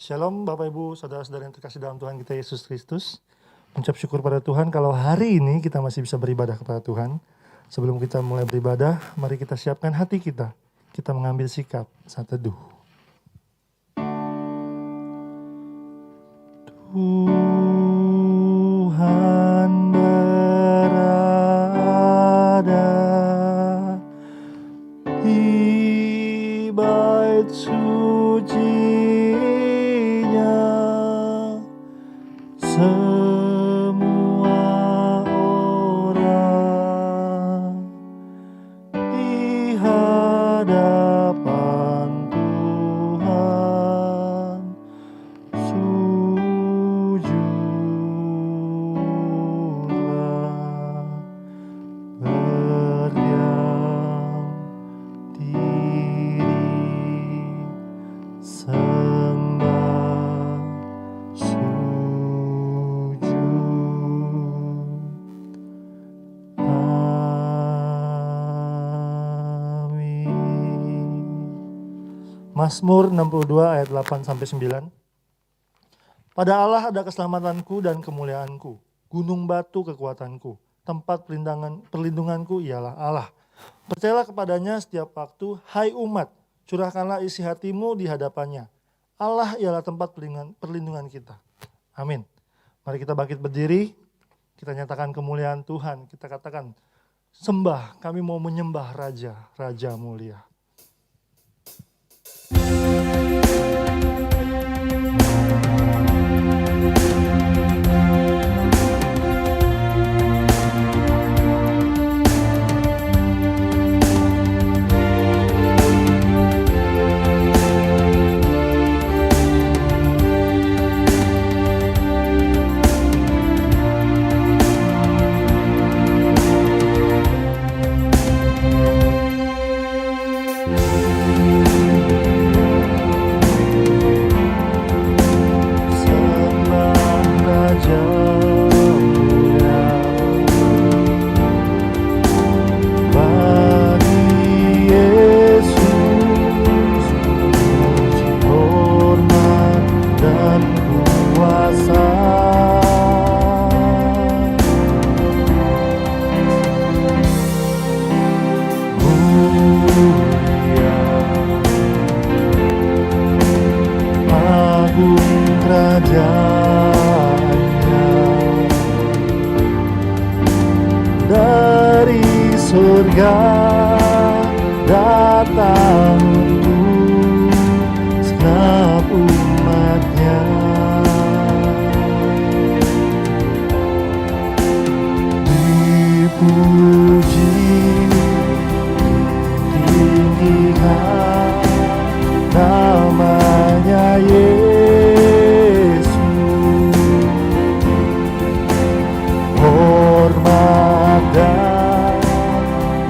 Shalom Bapak Ibu, Saudara-saudara yang terkasih dalam Tuhan kita Yesus Kristus. Mengucap syukur pada Tuhan kalau hari ini kita masih bisa beribadah kepada Tuhan. Sebelum kita mulai beribadah, mari kita siapkan hati kita. Kita mengambil sikap saat teduh. Tuhan berada di bait suci-Nya, semua orang di hadapan Tuhan sujudlah, berdiam diri, sembah, sujud. Amin. Mazmur 62 ayat 8-9. Pada Allah ada keselamatanku dan kemuliaanku, gunung batu kekuatanku, tempat perlindunganku ialah Allah. Percayalah kepadanya setiap waktu, hai umat, curahkanlah isi hatimu di hadapannya. Allah ialah tempat perlindungan kita. Amin. Mari kita bangkit berdiri, kita nyatakan kemuliaan Tuhan. Kita katakan, sembah, kami mau menyembah Raja, Raja mulia. Dari surga datang untuk segenap umatnya. Dipuji, ditinggikan namanya Yesus. Hormat dan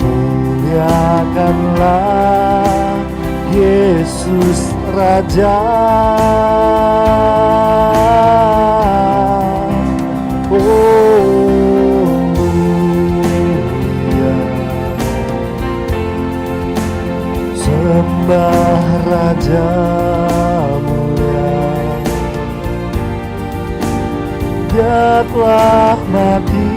muliakanlah Yesus Raja. Oh mulia, sembah Raja mulia. Dia telah mati,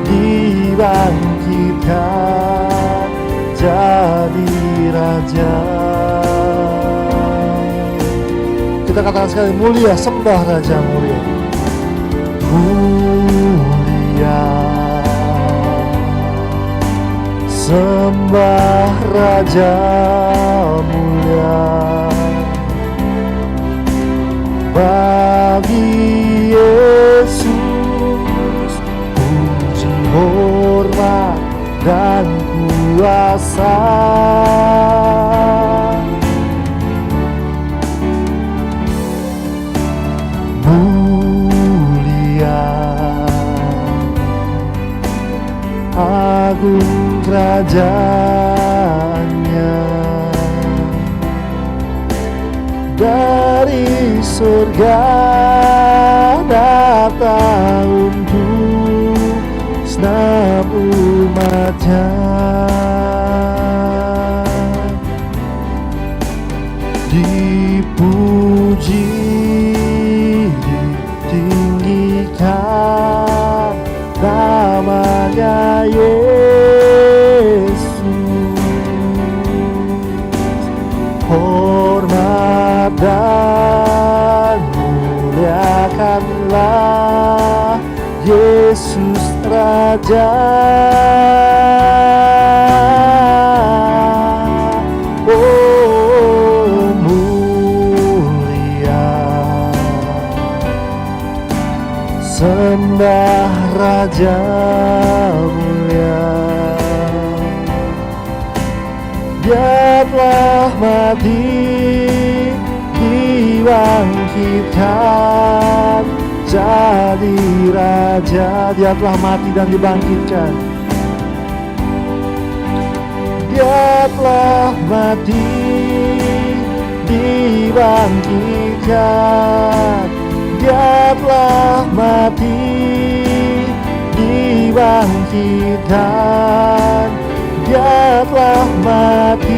dibangkitkan jadi Raja. Kita katakan sekali, mulia, sembah Raja mulia. Mulia, sembah Raja mulia. Bagi Yesus puji, hormat dan kuasa. Mulia, agung kerajaannya. Dari surga datang untuk segenap umatnya. Dipuji, hormat dan muliakanlah Yesus Raja. Oh mulia, sembah Raja mulia. Dia telah mati, dibangkitkan jadi Raja. Dia telah mati dan dibangkitkan. Dia telah mati, dibangkitkan. Dia telah mati, dibangkitkan. Dia telah mati,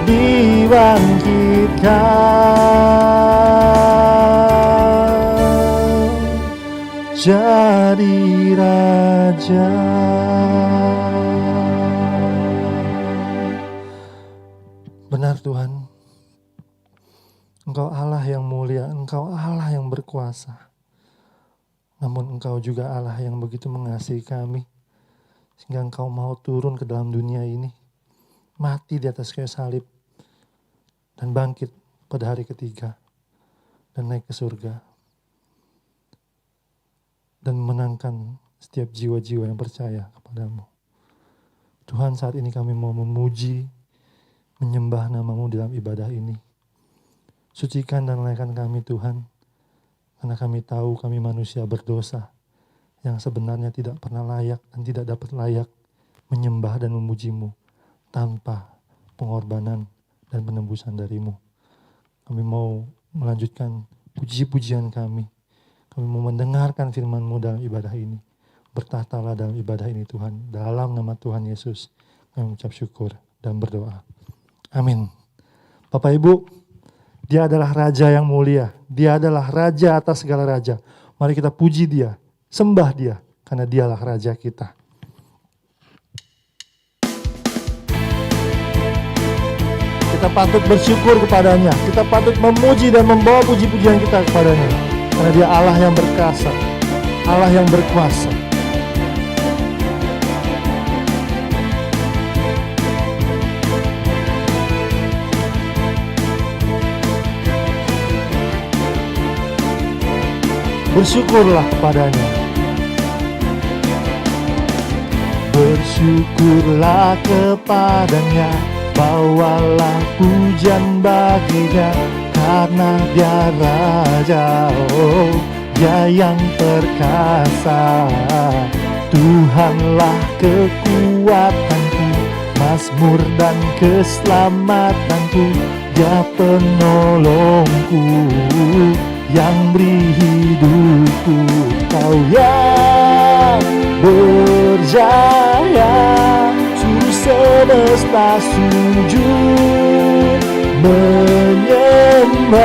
dibangkitkan jadi Raja. Benar Tuhan, Engkau Allah yang mulia, Engkau Allah yang berkuasa. Namun Engkau juga Allah yang begitu mengasihi kami, sehingga Engkau mau turun ke dalam dunia ini, mati di atas kayu salib, dan bangkit pada hari ketiga, dan naik ke surga, dan menangkan setiap jiwa-jiwa yang percaya kepadamu. Tuhan, saat ini kami mau memuji, menyembah nama-Mu dalam ibadah ini. Sucikan dan layakan kami Tuhan, karena kami tahu kami manusia berdosa, yang sebenarnya tidak pernah layak dan tidak dapat layak menyembah dan memuji-Mu tanpa pengorbanan dan penebusan dari-Mu. Kami mau melanjutkan puji-pujian kami. Kami mau mendengarkan firman-Mu dalam ibadah ini. Bertahtalah dalam ibadah ini Tuhan. Dalam nama Tuhan Yesus kami mengucap syukur dan berdoa. Amin. Bapak Ibu, Dia adalah Raja yang mulia. Dia adalah Raja atas segala raja. Mari kita puji Dia. Sembah Dia, karena Dialah Raja kita. Kita patut bersyukur kepadanya. Kita patut memuji dan membawa puji-pujian kita kepadanya. Karena Dia Allah yang berkuasa, Allah yang berkuasa. Bersyukurlah kepadanya. Bersyukurlah kepadanya, bawalah pujian baginya, karena Dia Raja, oh Dia yang perkasa. Tuhanlah kekuatanku, mazmur dan keselamatanku. Dia penolongku, yang beri hidupku. Kau yang berjaya, suruh semesta sujud menyembah.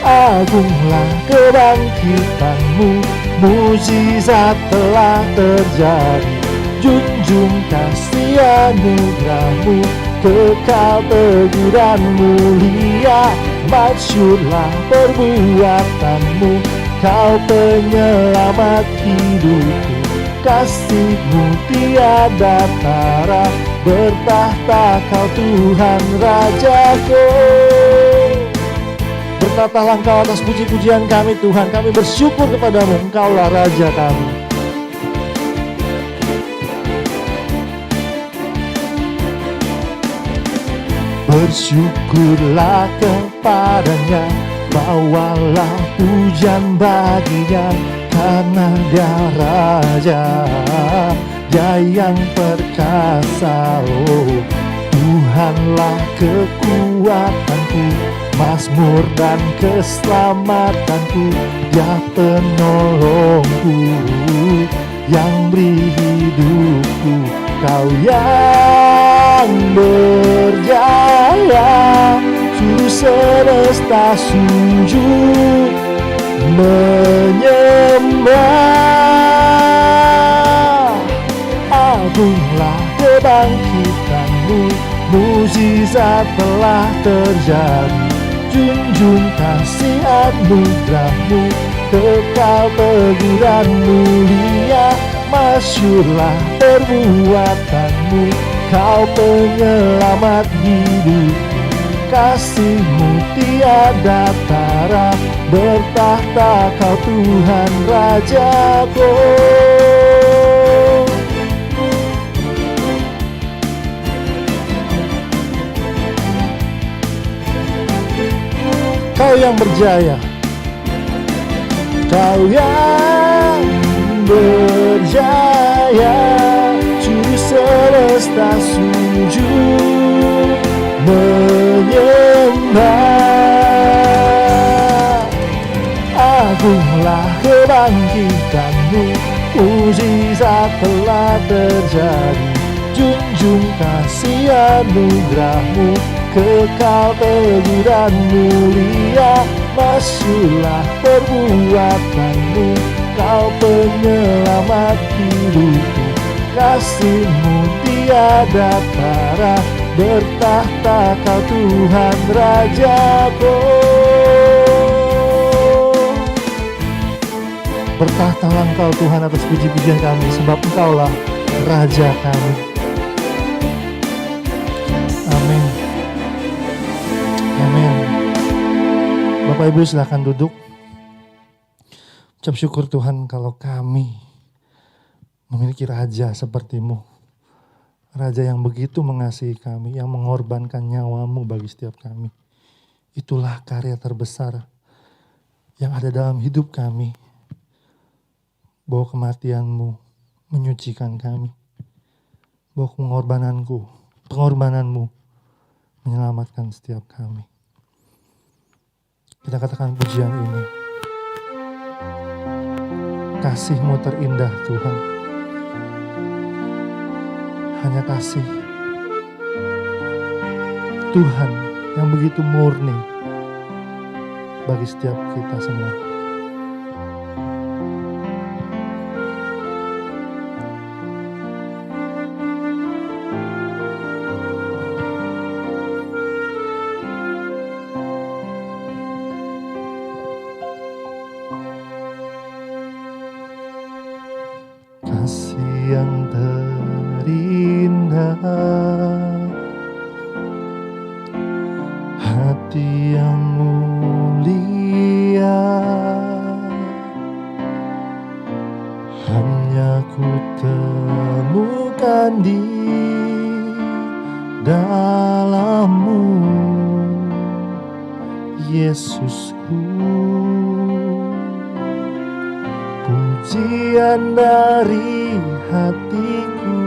Agunglah kebangkitan-Mu, mujizat telah terjadi. Junjung kasih anugerah-Mu, kekal teguh dan mulia. Masyurlah perbuatan-Mu, Kau penyelamat hidupku. Kasih-Mu tiada tara, bertahta Kau Tuhan Rajaku. Bertahtalah Engkau atas puji-pujian kami Tuhan. Kami bersyukur kepadamu, Engkaulah Raja kami. Bersyukurlah kepadanya, bawalah pujian baginya, karena Dia Raja, Dia yang perkasa. Oh, Tuhanlah kekuatanku, mazmur dan keselamatanku. Dia penolongku, yang beri hidupku. Kau yang berjaya, suruh semesta sujud menyembah. Agunglah kebangkitan-Mu, mujizat telah terjadi. Junjung kasih anugerah-Mu, kekal teguran mulia. Masyurlah perbuatan-Mu, Kau penyelamat hidupku. Kasih-Mu tiada tara, bertahta Kau Tuhan Rajaku. Kau yang berjaya, Kau yang berjaya, Juru semesta sujud menyembah. Agunglah kebangkitan-Mu, mujizat telah terjadi. Junjung kasih anugerah-Mu, kekal teguran mulia. Masyurlah perbuatan-Mu, Kau penyelamat hidupku. Kasih-Mu tiada tara, bertahta Kau Tuhan Rajaku. Bertahtalah Engkau Tuhan atas puji-pujian kami, sebab Engkaulah Raja kami. Amin. Amin. Bapak Ibu silakan duduk. Ucap syukur Tuhan kalau kami memiliki Raja seperti-Mu. Raja yang begitu mengasihi kami, yang mengorbankan nyawa-Mu bagi setiap kami. Itulah karya terbesar yang ada dalam hidup kami. Bahwa kematian-Mu menyucikan kami. Bahwa pengorbanan-Mu menyelamatkan setiap kami. Kita katakan pujian ini. Kasih-Mu terindah Tuhan. Hanya kasih Tuhan yang begitu murni bagi setiap kita semua. Kasih yang terindah, hati yang mulia, hanya ku temukan di dalam-Mu, Yesusku. Pujian dari hatiku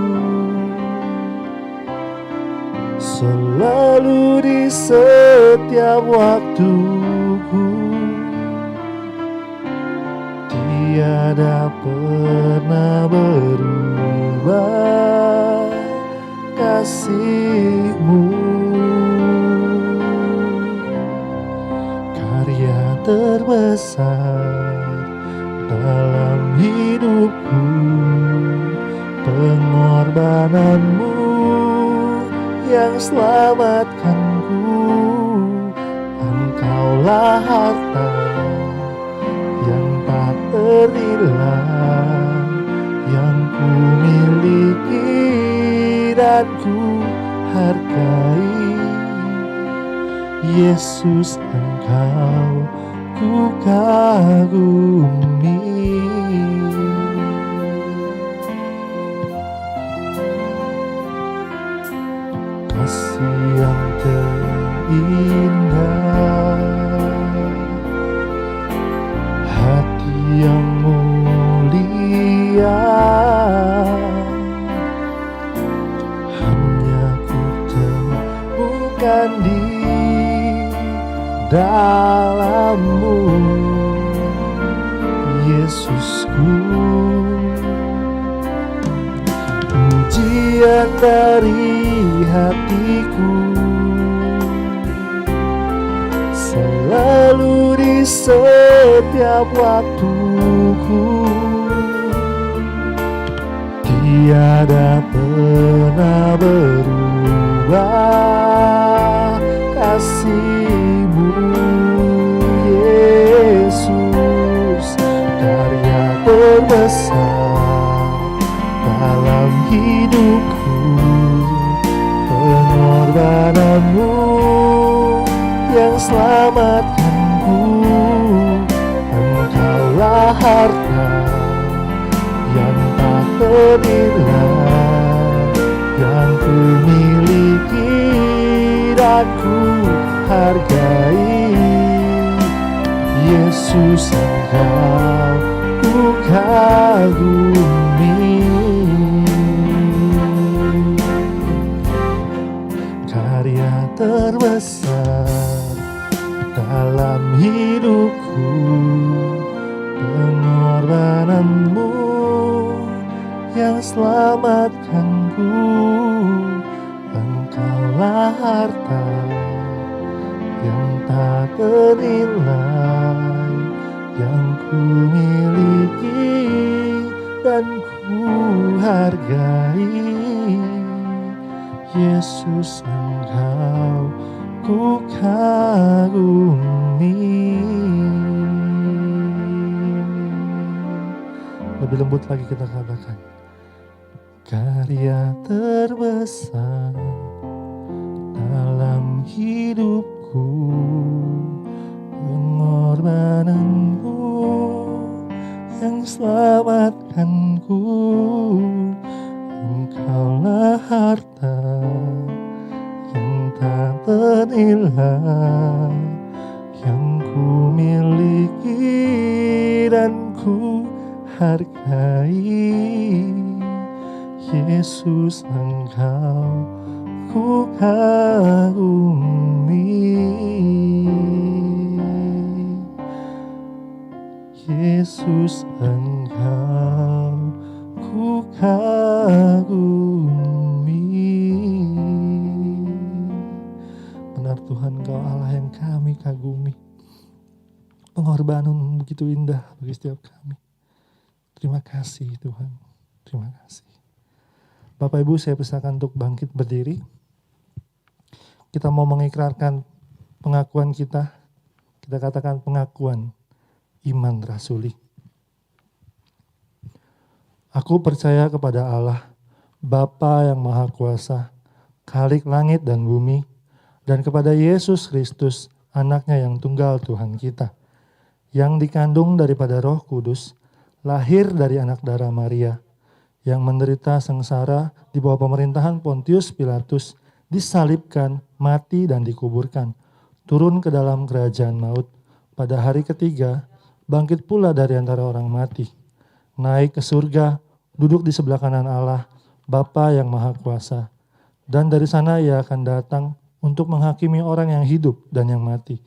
selalu di setiap waktuku, tiada pernah berubah kasih-Mu. Karya terbesar dalam hidupku, pengorbanan-Mu yang selamatkanku. Engkaulah harta yang tak terhilang, yang ku miliki dan ku hargai. Yesus, Engkau ku kagumi. Kasih yang terindah, hati yang mulia, hanya ku temukan di dalam-Mu, Yesusku. Pujian dari hatiku selalu di setiap waktuku, tiada pernah berubah kasih-Mu Yesus, karya terbesar dalam hidupku, pengorbanan-Mu yang selamatkanku. Engkaulah harta yang tak ternilai, yang ku miliki dan ku hargai. Yesus, Engkau ku kagumi. Karya terbesar dalam hidupku, pengorbanan-Mu yang selamatkanku. Engkaulah harta yang tak ternilai, yang ku miliki dan ku hargai. Yesus, Engkau ku kagumi. Lebih lembut lagi kita katakan, karya terbesar dalam hidupku, pengorbanan-Mu yang selamatkanku. Engkaulah harta yang tak ternilai, yang ku miliki dan ku hargai. Yesus, Engkau ku kagumi. Yesus, Engkau ku kagumi. Benar Tuhan, Engkau Allah yang kami kagumi. Pengorbanan begitu indah bagi setiap kami. Terima kasih Tuhan, terima kasih. Bapak Ibu, saya persilakan untuk bangkit berdiri. Kita mau mengikrarkan pengakuan kita. Kita katakan pengakuan iman rasuli. Aku percaya kepada Allah, Bapa yang Maha Kuasa, Khalik langit dan bumi, dan kepada Yesus Kristus, anaknya yang tunggal Tuhan kita, yang dikandung daripada Roh Kudus, lahir dari anak darah Maria, yang menderita sengsara di bawah pemerintahan Pontius Pilatus, disalibkan, mati dan dikuburkan, turun ke dalam kerajaan maut, pada hari ketiga, bangkit pula dari antara orang mati, naik ke surga, duduk di sebelah kanan Allah, Bapa yang Maha Kuasa, dan dari sana Ia akan datang untuk menghakimi orang yang hidup dan yang mati.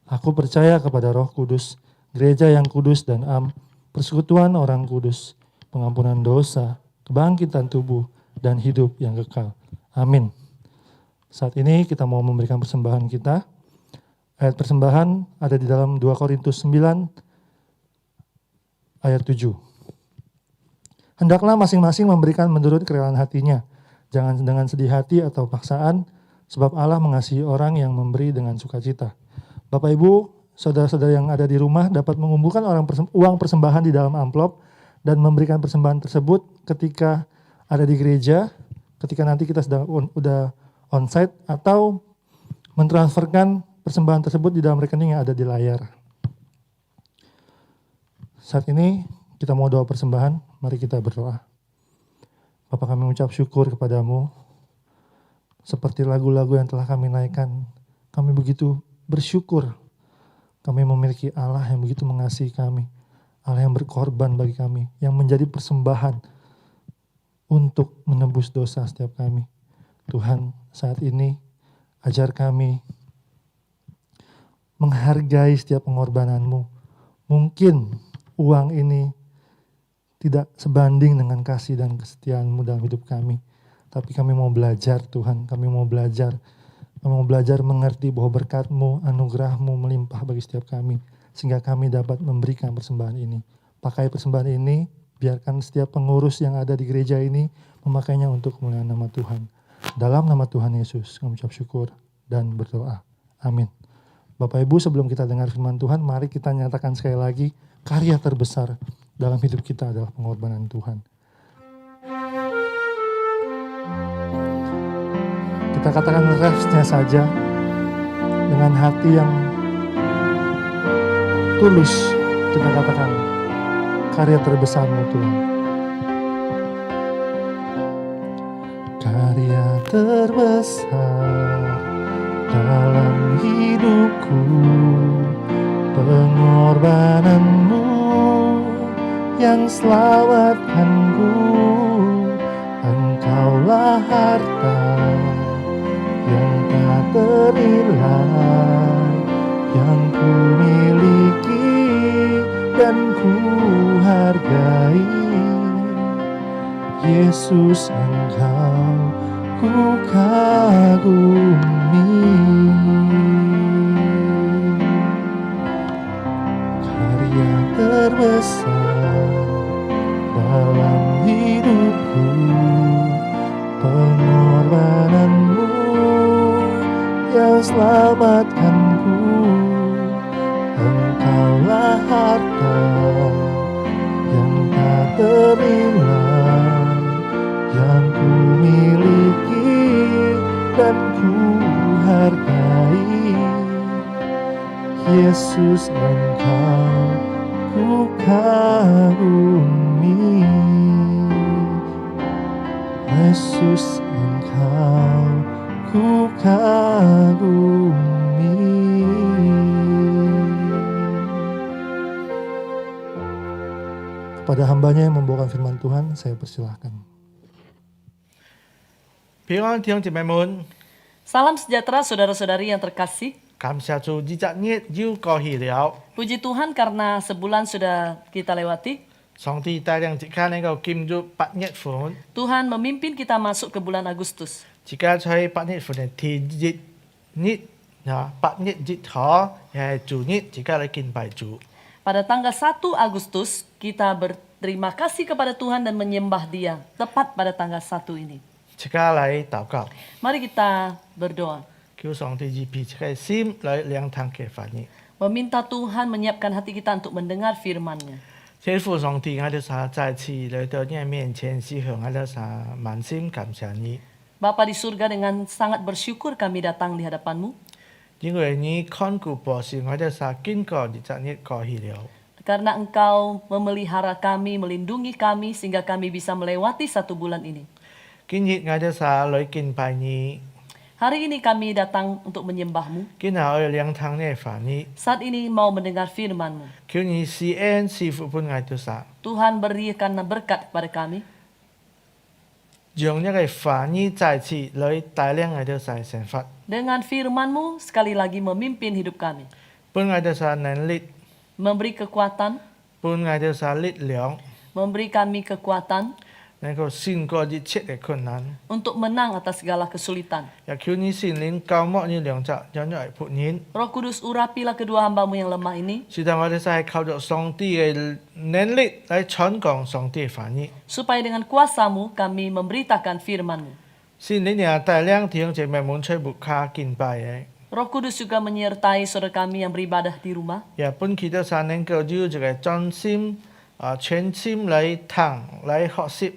Aku percaya kepada Roh Kudus, gereja yang kudus dan persekutuan orang kudus, pengampunan dosa, kebangkitan tubuh, dan hidup yang kekal. Amin. Saat ini kita mau memberikan persembahan kita. Ayat persembahan ada di dalam 2 Korintus 9 ayat 7. Hendaklah masing-masing memberikan menurut kerelaan hatinya, jangan dengan sedih hati atau paksaan, sebab Allah mengasihi orang yang memberi dengan sukacita. Bapak Ibu, saudara-saudara yang ada di rumah dapat mengumpulkan uang persembahan di dalam amplop dan memberikan persembahan tersebut ketika ada di gereja, ketika nanti kita udah onsite, atau mentransferkan persembahan tersebut di dalam rekening yang ada di layar. Saat ini kita mau doa persembahan, mari kita berdoa. Bapa, kami mengucap syukur kepadamu, seperti lagu-lagu yang telah kami naikkan, kami begitu bersyukur. Kami memiliki Allah yang begitu mengasihi kami, Allah yang berkorban bagi kami, yang menjadi persembahan untuk menebus dosa setiap kami. Tuhan, saat ini ajar kami menghargai setiap pengorbanan-Mu. Mungkin uang ini tidak sebanding dengan kasih dan kesetiaan-Mu dalam hidup kami. Tapi kami mau belajar Tuhan, kami mau belajar mengerti bahwa berkat-Mu, anugerah-Mu melimpah bagi setiap kami. Sehingga kami dapat memberikan persembahan ini. Pakai persembahan ini, biarkan setiap pengurus yang ada di gereja ini memakainya untuk kemuliaan nama Tuhan. Dalam nama Tuhan Yesus, kami ucap syukur dan berdoa. Amin. Bapak Ibu, sebelum kita dengar firman Tuhan, mari kita nyatakan sekali lagi, karya terbesar dalam hidup kita adalah pengorbanan Tuhan. Kita katakan refs-nya saja dengan hati yang tulus. Kita katakan, karya terbesar-Mu Tuhan. Karya terbesar dalam hidupku, pengorbanan-Mu yang selamatkanku. Engkaulah harta yang tak ternilai, yang ku miliki dan ku hargai. Yesus, Engkau ku kagumi. Karya terbesar dalam hidupku, pengorbanan-Mu yang selamatkanku. Engkaulah harta yang tak ternilai, yang ku miliki dan ku hargai. Yesus, Engkau ku kagumi. Yesus, Engkau ku kagumi. Kepada hambanya yang membawakan firman Tuhan, saya persilahkan. 平安弟兄姐妹們， Salam sejahtera saudara-saudari yang terkasih. 感謝主呢隻日又過去了， Puji Tuhan karena sebulan sudah kita lewati. 上帝帶領即刻能夠進入8月份， Tuhan memimpin kita masuk ke bulan Agustus. 即刻在8月份嘅第一日啊，8月1號係主日，即刻嚟敬拜主。 Pada tanggal 1 Agustus kita berterima kasih kepada Tuhan dan menyembah Dia tepat pada tanggal 1 ini. 即刻嚟禱告， Mari kita berdoa. 求上帝預備即個心嚟聆聽嘅話語。 Meminta Tuhan menyiapkan hati kita untuk mendengar firman-Nya. 天父上帝，我哋啥再次嚟到你嘅面前，是向我哋啥滿心感謝你， Bapa di surga, dengan sangat bersyukur kami datang di hadapan-Mu. 因為你看顧保守我哋啥經過呢隻日過去了。 Karena Engkau memelihara kami, melindungi kami sehingga kami bisa melewati 1 bulan ini. 今日我哋啥嚟敬拜你， Hari ini kami datang untuk menyembah-Mu. 今日我哋聆聽你嘅話語。 Saat ini mau mendengar firman-Mu. 求你施恩賜福俾我哋啥， Tuhan berikan berkat kepada kami. 讓一個話語再次嚟帶領我哋啥生活， Dengan firman-Mu sekali lagi memimpin hidup kami. 俾我哋啥能力， Memberi kekuatan, 俾我哋啥力量， memberi kami kekuatan 能夠勝過一切嘅困難。 untuk menang atas segala kesulitan. 也求你聖靈教牧你兩隻讓我哋僕人， Roh Kudus, urapilah kedua hamba-Mu yang lemah ini, 使到我哋晒靠着上帝嘅能力嚟傳講上帝嘅話語。 supaya dengan kuasa-Mu kami memberitakan firman-Mu. 聖靈也帶領弟兄姐妹們出牧卡敬拜嘅， Roh Kudus juga menyertai saudara kami yang beribadah di rumah, 也本佢哋晒能夠有一個專心全心嚟聽嚟學習。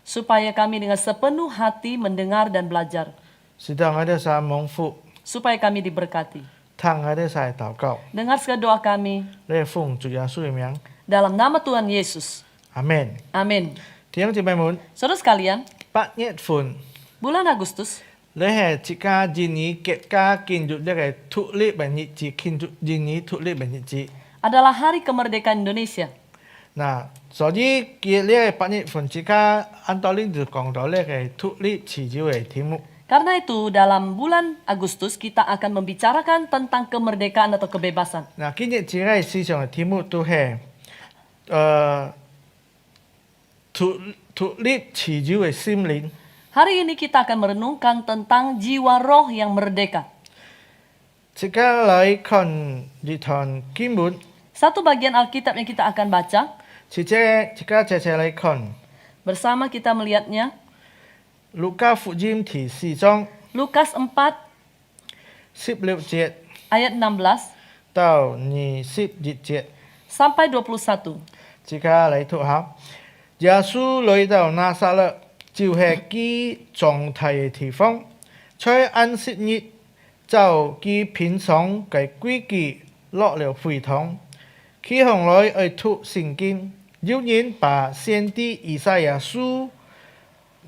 supaya kami dengan sepenuh hati mendengar dan belajar, 使到我哋晒蒙福， supaya kami diberkati. 聽我哋晒禱告， Dengar segala doa kami 嚟奉主耶穌嘅名， dalam nama Tuhan Yesus. 阿門。 Amin. 弟兄姊妹們， Saudara sekalian, 8月份 bulan Agustus 你係自家建議結家建築一個獨立嘅日子，建築建議獨立嘅日子。 adalah Hari Kemerdekaan Indonesia. 嗱，所以嘅呢個8月份自家按道理就講到呢個獨立自由嘅題目。 Karena itu dalam bulan Agustus kita akan membicarakan tentang kemerdekaan atau kebebasan. 嗱，今日自己思想嘅題目都係獨立自由嘅心靈。 Hari ini kita akan merenungkan tentang jiwa roh yang merdeka. 即刻嚟看呢堂經文， Satu bagian Alkitab yang kita akan baca, 即刻謝嚟看 bersama kita melihatnya, 路加福音第4章 Lukas 4 16節 ayat 16到21節。 sampai 21. 即刻嚟讀下。耶穌來到拿撒勒，就係佢長大嘅地方。在安息日，就佢平常嘅規矩落了會堂，佢向來愛讀聖經。有人把先知以賽亞書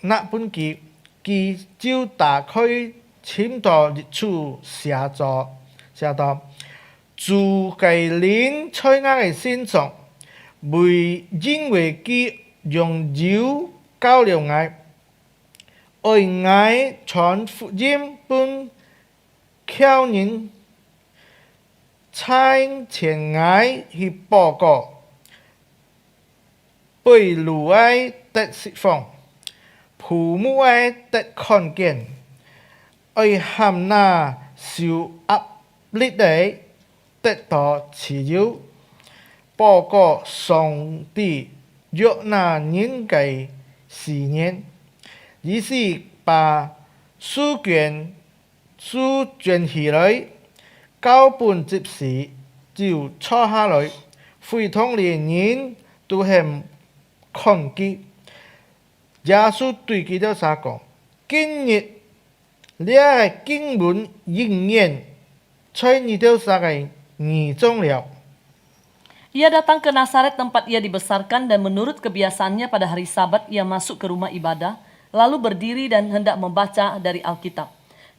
那本記，佢就打開簽到日處寫道：主嘅靈在我嘅身上，為因為佢用油膏了我，愛我傳福音本巧人，差遣我去報告，被擄愛得釋放，父母愛得看見，愛喊那受壓力的得到自由，報告上帝悅納人嘅思念，於是把書卷起來，交本接時就坐下來，會堂裡人都很抗拒。耶穌對佢哋講：今日你嘅經文應驗在你哋嘅耳中了。 Ia datang ke Nazaret tempat ia dibesarkan dan menurut kebiasaannya pada hari Sabat ia masuk ke rumah ibadah, lalu berdiri dan hendak membaca dari Alkitab.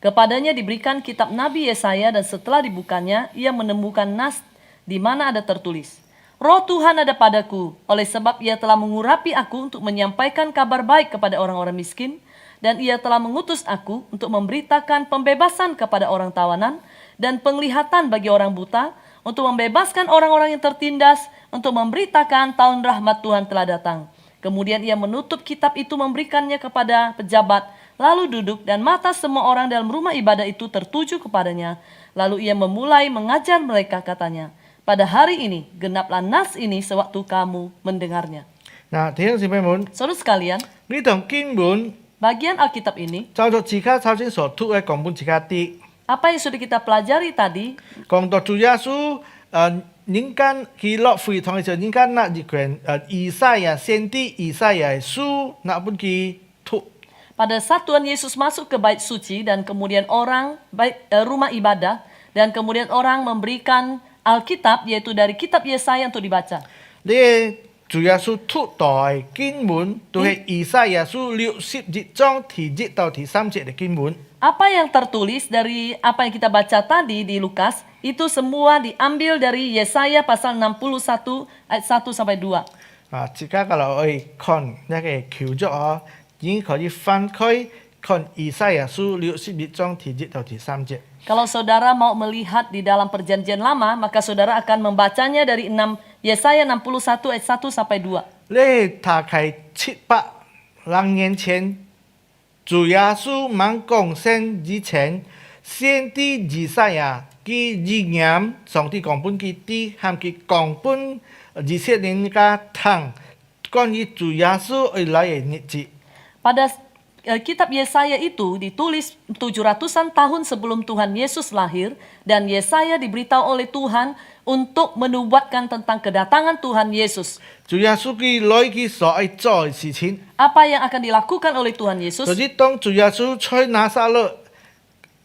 Kepadanya diberikan kitab Nabi Yesaya dan setelah dibukanya ia menemukan nas di mana ada tertulis, Roh Tuhan ada padaku, oleh sebab ia telah mengurapi aku untuk menyampaikan kabar baik kepada orang-orang miskin, dan ia telah mengutus aku untuk memberitakan pembebasan kepada orang tawanan dan penglihatan bagi orang buta, untuk membebaskan orang-orang yang tertindas, untuk memberitakan tahun rahmat Tuhan telah datang. Kemudian ia menutup kitab itu memberikannya kepada pejabat, lalu duduk dan mata semua orang dalam rumah ibadah itu tertuju kepadanya. Lalu ia memulai mengajar mereka, katanya, pada hari ini genaplah nas ini sewaktu kamu mendengarnya. Nah, 弟兄姊妹們， Saudara sekalian, 呢堂經文 bagian Alkitab ini, 就作自家首先所讀嘅講本自家啲， apa yang sudah kita pelajari tadi, 講到主耶穌人間佢落會堂嘅時候，人間拿一卷以賽亞先知以賽亞書那本記讀。 pada saat Tuhan Yesus masuk ke bait suci dan kemudian orang rumah ibadah dan kemudian orang memberikan Alkitab yaitu dari kitab Yesaya untuk dibaca. 呢主耶穌讀到嘅經文都係以賽亞書61章第1到第3節嘅經文。 Apa yang tertulis dari apa yang kita baca tadi di Lukas itu semua diambil dari Yesaya pasal 61 ayat 1 sampai 2. 啊，自家嘅落去看一個橋足啊，已經可以翻開看以賽亞書61章第1到第3節。 Kalau saudara mau melihat di dalam perjanjian lama, maka saudara akan membacanya dari Yesaya 61 ayat 1 sampai 2. 呢大概700年前，主耶穌猛降生之前，先知以賽亞佢預言上帝講本佢啲，喊佢講本以色列人家聽關於主耶穌而來嘅日子。 Pada kitab Yesaya itu ditulis 700-an tahun sebelum Tuhan Yesus lahir dan Yesaya diberitahu oleh Tuhan untuk menubuatkan tentang kedatangan Tuhan Yesus. 主耶穌佢來佢所愛做嘅事情， Apa yang akan dilakukan oleh Tuhan Yesus? 所以當主耶穌在拿撒勒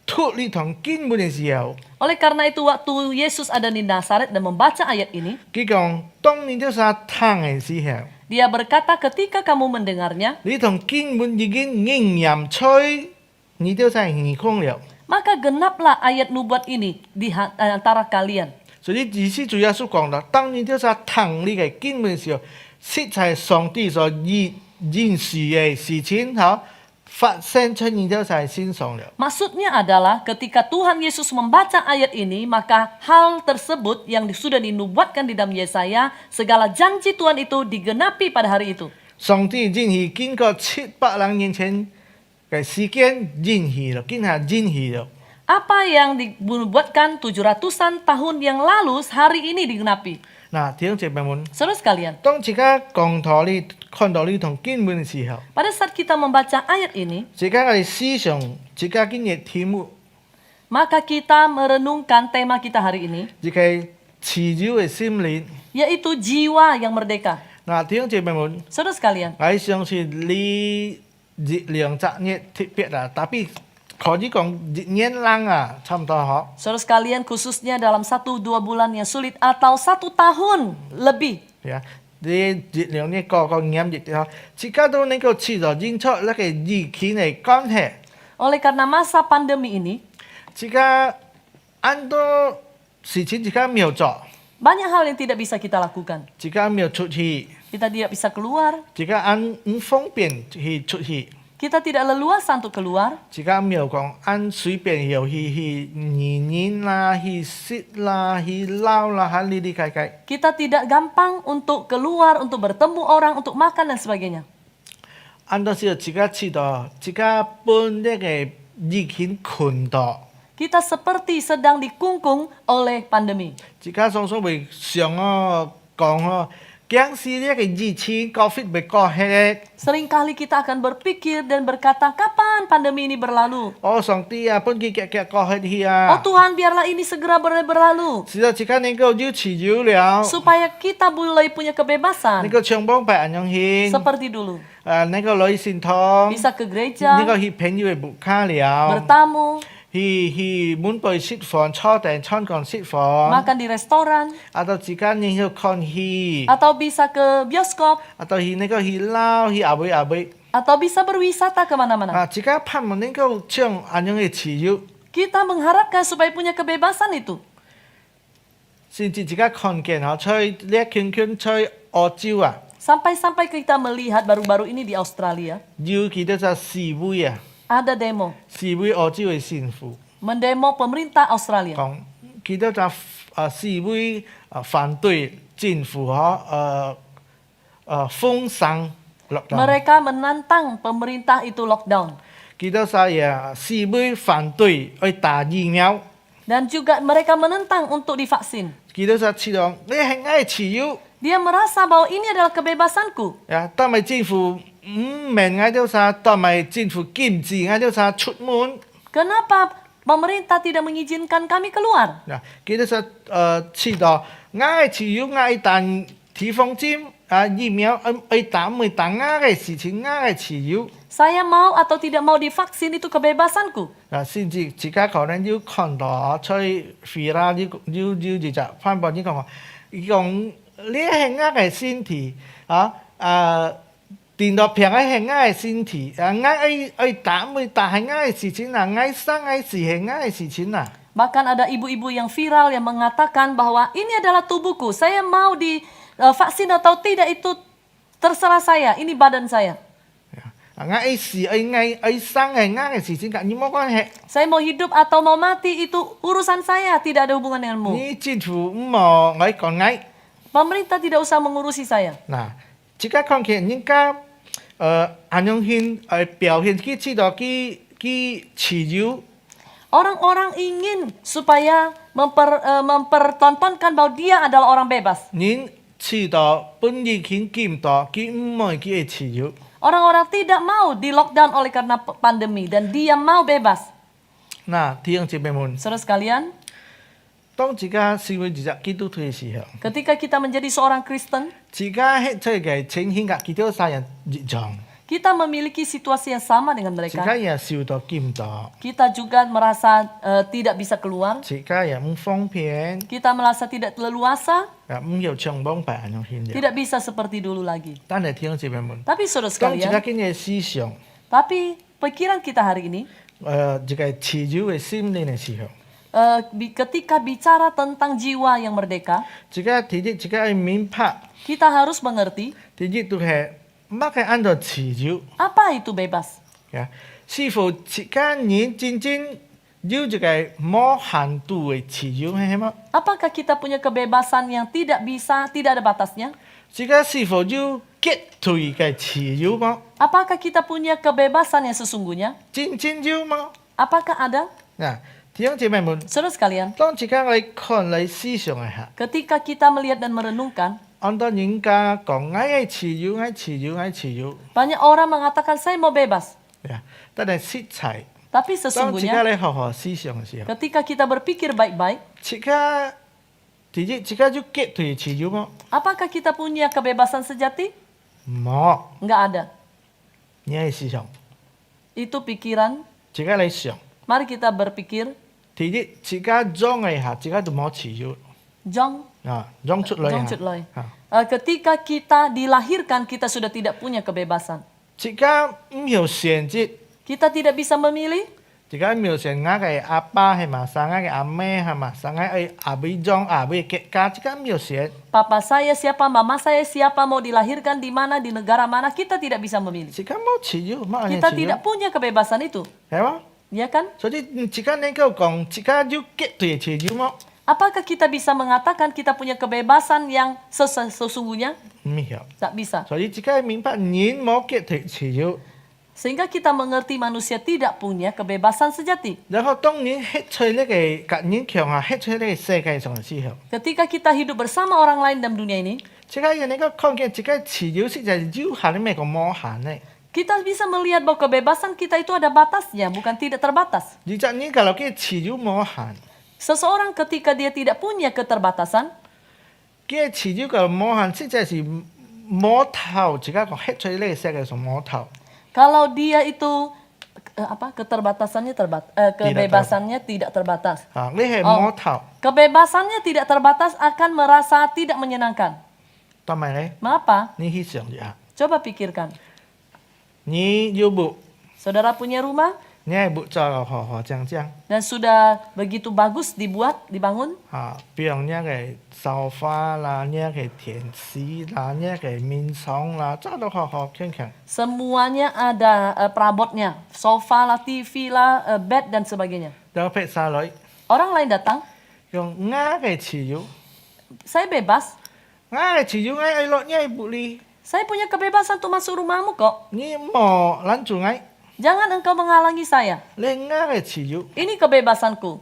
讀呢堂經文嘅時候， Oleh karena itu waktu Yesus ada di Nazaret dan membaca ayat ini, 佢講當你哋所聽嘅時候。 dia berkata ketika kamu mendengarnya, 呢堂經文已經應驗在你哋在耳空了。 maka genaplah ayat nubuat ini di antara kalian. 所以意思主耶穌講啦，當你哋在聽呢個經文嘅時候，實在上帝所應許嘅事情發生在你哋在身上了。 Maksudnya adalah ketika Tuhan Yesus membaca ayat ini, maka hal tersebut yang sudah dinubuatkan di dalam Yesaya, segala janji Tuhan itu digenapi pada hari itu. 上帝應許經過700年前嘅時間應許了，今下應許了。 Apa yang dinubuatkan 700-an tahun yang lalu, hari ini digenapi. 嗱，弟兄姐妹們， Saudara sekalian, 當自家講到呢看到呢堂經文嘅時候， pada saat kita membaca ayat ini, 自家嘅思想，自家今日題目。Maka kita merenungkan tema kita hari ini, 一個自由嘅心靈。 yaitu jiwa yang merdeka. 嗱，弟兄姐妹們， Saudara sekalian, 喺上次呢兩集呢特別啊，特別可以講一年lang啊，差唔多嗬。 saudara sekalian khususnya dalam 1-2 bulan yang sulit atau 1 tahun lebih. 係啊，你熱量呢個炎熱嗬，而家都能夠知道認出那個疫情嘅關係。 Oleh karena masa pandemi ini, 而家很多事情而家沒有做， banyak hal yang tidak bisa kita lakukan. 而家沒有出去， Kita tidak bisa keluar, 而家唔方便去出去， kita tidak leluasa untuk keluar, 而家沒有講隨便又去年啦、去食啦、去撈啦，喺呢啲計計。 kita tidak gampang untuk keluar, untuk bertemu orang, untuk makan dan sebagainya. 按到時候自家知道，自家本呢個疫情困到， Kita seperti sedang dikungkung oleh pandemi. 自家常常會想講驚死呢個疫情 Covid 未過去， Seringkali kita akan berpikir dan berkata, kapan pandemi ini berlalu? 上帝啊，本佢嘅過去去 Oh 啊， Tuhan, biarlah ini segera berlalu. 是啊，自家能夠要自由了， Supaya kita mulai punya 能 kebebasan 夠長幫白人用獻， seperti dulu. 能夠來善堂， Bisa ke 能 gereja, 夠去朋友嘅屋卡了， bertamu, 去滿背食飯，坐定餐館食飯， makan di restoran, 啊到自家能夠看戲， atau bisa ke bioskop, 啊到去能夠去撈去阿妹阿妹。 atau bisa berwisata kemana-mana. 啊，自家盼望能夠將咁樣嘅自由， Kita mengharapkan supaya punya kebebasan itu. 甚至自家看見嚇，在呢圈圈在澳洲啊， Sampai-sampai kita melihat baru-baru ini di Australia, 要記得就示威啊， ada demo. 示威澳洲嘅政府 Mendemo pemerintah Australia. 講，記得就示威反對政府嚇封城落檔， Mereka menantang pemerintah itu lockdown. 記得晒示威反對去打疫苗， Dan juga mereka menentang untuk divaksin. 記得晒知道你係嗌自由。 Dia merasa bahwa ini adalah kebebasanku. 但係政府唔明嗌到啥，但係政府禁止嗌到啥出門。 Kenapa pemerintah tidak mengizinkan kami keluar? 記得實知道嗌自由嗌但地方針疫苗打唔打嗌嘅事情嗌自由。 Saya mau atau tidak mau divaksin itu kebebasanku. 甚至自家可能要看到在飛啦，要就翻報紙講用呢係嗌嘅身體電腦屏係嗌嘅身體嗌打唔打係嗌嘅事情啊，嗌生嗌死係嗌嘅事情啊。 Bahkan ada ibu-ibu yang viral yang mengatakan bahwa ini adalah tubuhku. Saya mau divaksin atau tidak itu terserah saya. Ini badan saya. 嗌死嗌生係嗌嘅事情，你冇關係。 Saya mau hidup atau mau mati itu urusan saya. Tidak ada hubungan denganmu. 你政府唔冇嗌講嗌。 Pemerintah tidak usah mengurusi saya. 嗱，自家看見人家安樣現表現佢知道佢自由。 Orang-orang ingin supaya mempertontonkan bahwa dia adalah orang bebas. 人知道本疫情見到佢唔愛佢嘅自由。 Orang-orang tidak mau di lockdown oleh karena pandemi dan dia mau bebas. 嗱，弟兄姊妹們， Saudara sekalian, 當自家成為一隻基督徒嘅時候， ketika kita menjadi seorang Kristen, 自家喺出嘅情形嘅基督徒人一樣， kita memiliki situasi yang sama dengan 自 mereka. 家也受到見到， Kita juga merasa tidak bisa keluar. 自家也唔方便， Kita merasa tidak leluasa, 唔有長幫白人樣現嘅。 tidak bisa seperti dulu lagi. 但係弟兄姊妹們， Tapi saudara 當自家 sekalian, 今日思想， tapi pikiran kita hari ini, 一個自由嘅心靈嘅時候， ketika bicara tentang jiwa yang merdeka, 自家第一自家要明白， kita harus mengerti 第一都係乜嘅按照自由。 apa itu bebas. 是否自家人真正有一個冇限度嘅自由係乜？ Apakah kita punya kebebasan yang tidak bisa, tidak ada batasnya? 自家是否有絕對嘅自由嗎？ Apakah kita punya kebebasan yang sesungguhnya? 真正有嗎？ Apakah ada? 弟兄姐妹們， Saudara sekalian, 當自家嚟看嚟思想一下， ketika kita melihat dan merenungkan, 按到人家講愛自由，愛自由，愛自由， banyak orang mengatakan saya mau bebas. 但係實際 Tapi 當自家 sesungguhnya 咧學學思想嘅時候， ketika kita berpikir baik-baik, 自家自家就擊退持有麼？ apakah kita punya kebebasan sejati? 冇， Nggak ada. 你係思想， Itu pikiran. 自家嚟想， Mari kita berpikir. 第一自家裝嘅下，自家就冇持有 Jong, 啊，裝出嚟 Jong 下 Chut Loi. 啊， Ketika kita dilahirkan, kita sudah tidak punya kebebasan. 自家唔要選擇， Kita tidak bisa memilih. 自家唔要選我嘅阿爸係嘛，生我嘅阿妹係嘛，生我嘅阿妹裝阿妹嘅家，自家唔要選， Papa saya siapa, mama saya siapa, mau dilahirkan di mana, di negara mana, kita tidak bisa memilih. 自家冇持有，冇人 Kita 持有 tidak，punya kebebasan itu. 係嘛？ Ya kan? 所以自家能夠講，自家要擊退持有麼？ Apakah kita bisa mengatakan kita punya kebebasan yang sesungguhnya? 唔要， Tak bisa. 所以自家明白人冇擊退持有。 Sehingga kita mengerti manusia tidak punya kebebasan sejati. 然後當然吃出呢個革命強下，吃出呢個世界上嘅時候， Ketika kita hidup bersama orang lain dalam dunia ini, 自家人能夠看見自己持有是就係有限嘅咩個無限咧。 kita bisa melihat bahwa kebebasan kita itu ada batasnya, bukan tidak terbatas. 而就呢個落嘅持有無限， Seseorang ketika dia tidak punya keterbatasan, 嘅持有個無限，實在是摸頭，自家講吃出呢個世界上摸頭。 kalau dia itu keterbatasannya kebebasannya tidak terbatas. 啊，你係摸頭， Kebebasannya tidak terbatas akan merasa tidak menyenangkan. 同埋咧， Mengapa? 你去想一下， Coba pikirkan. 你要不， Saudara punya rumah 你係不做好好正正 dan sudah begitu bagus dibangun. 啊，比如呢個沙發啦，呢個電視啦，呢個面床啦，做到好好強強。 Semuanya ada perabotnya, sofa lah, TV lah, bed dan sebagainya. 然後劈晒落， Orang lain datang, 用啱嘅持有， saya bebas, 啱嘅持有啱係落，呢係不利， saya punya kebebasan untuk masuk rumahmu kok. 你冇攔住啱， Jangan engkau menghalangi saya. 你啱嘅持有， Ini kebebasanku.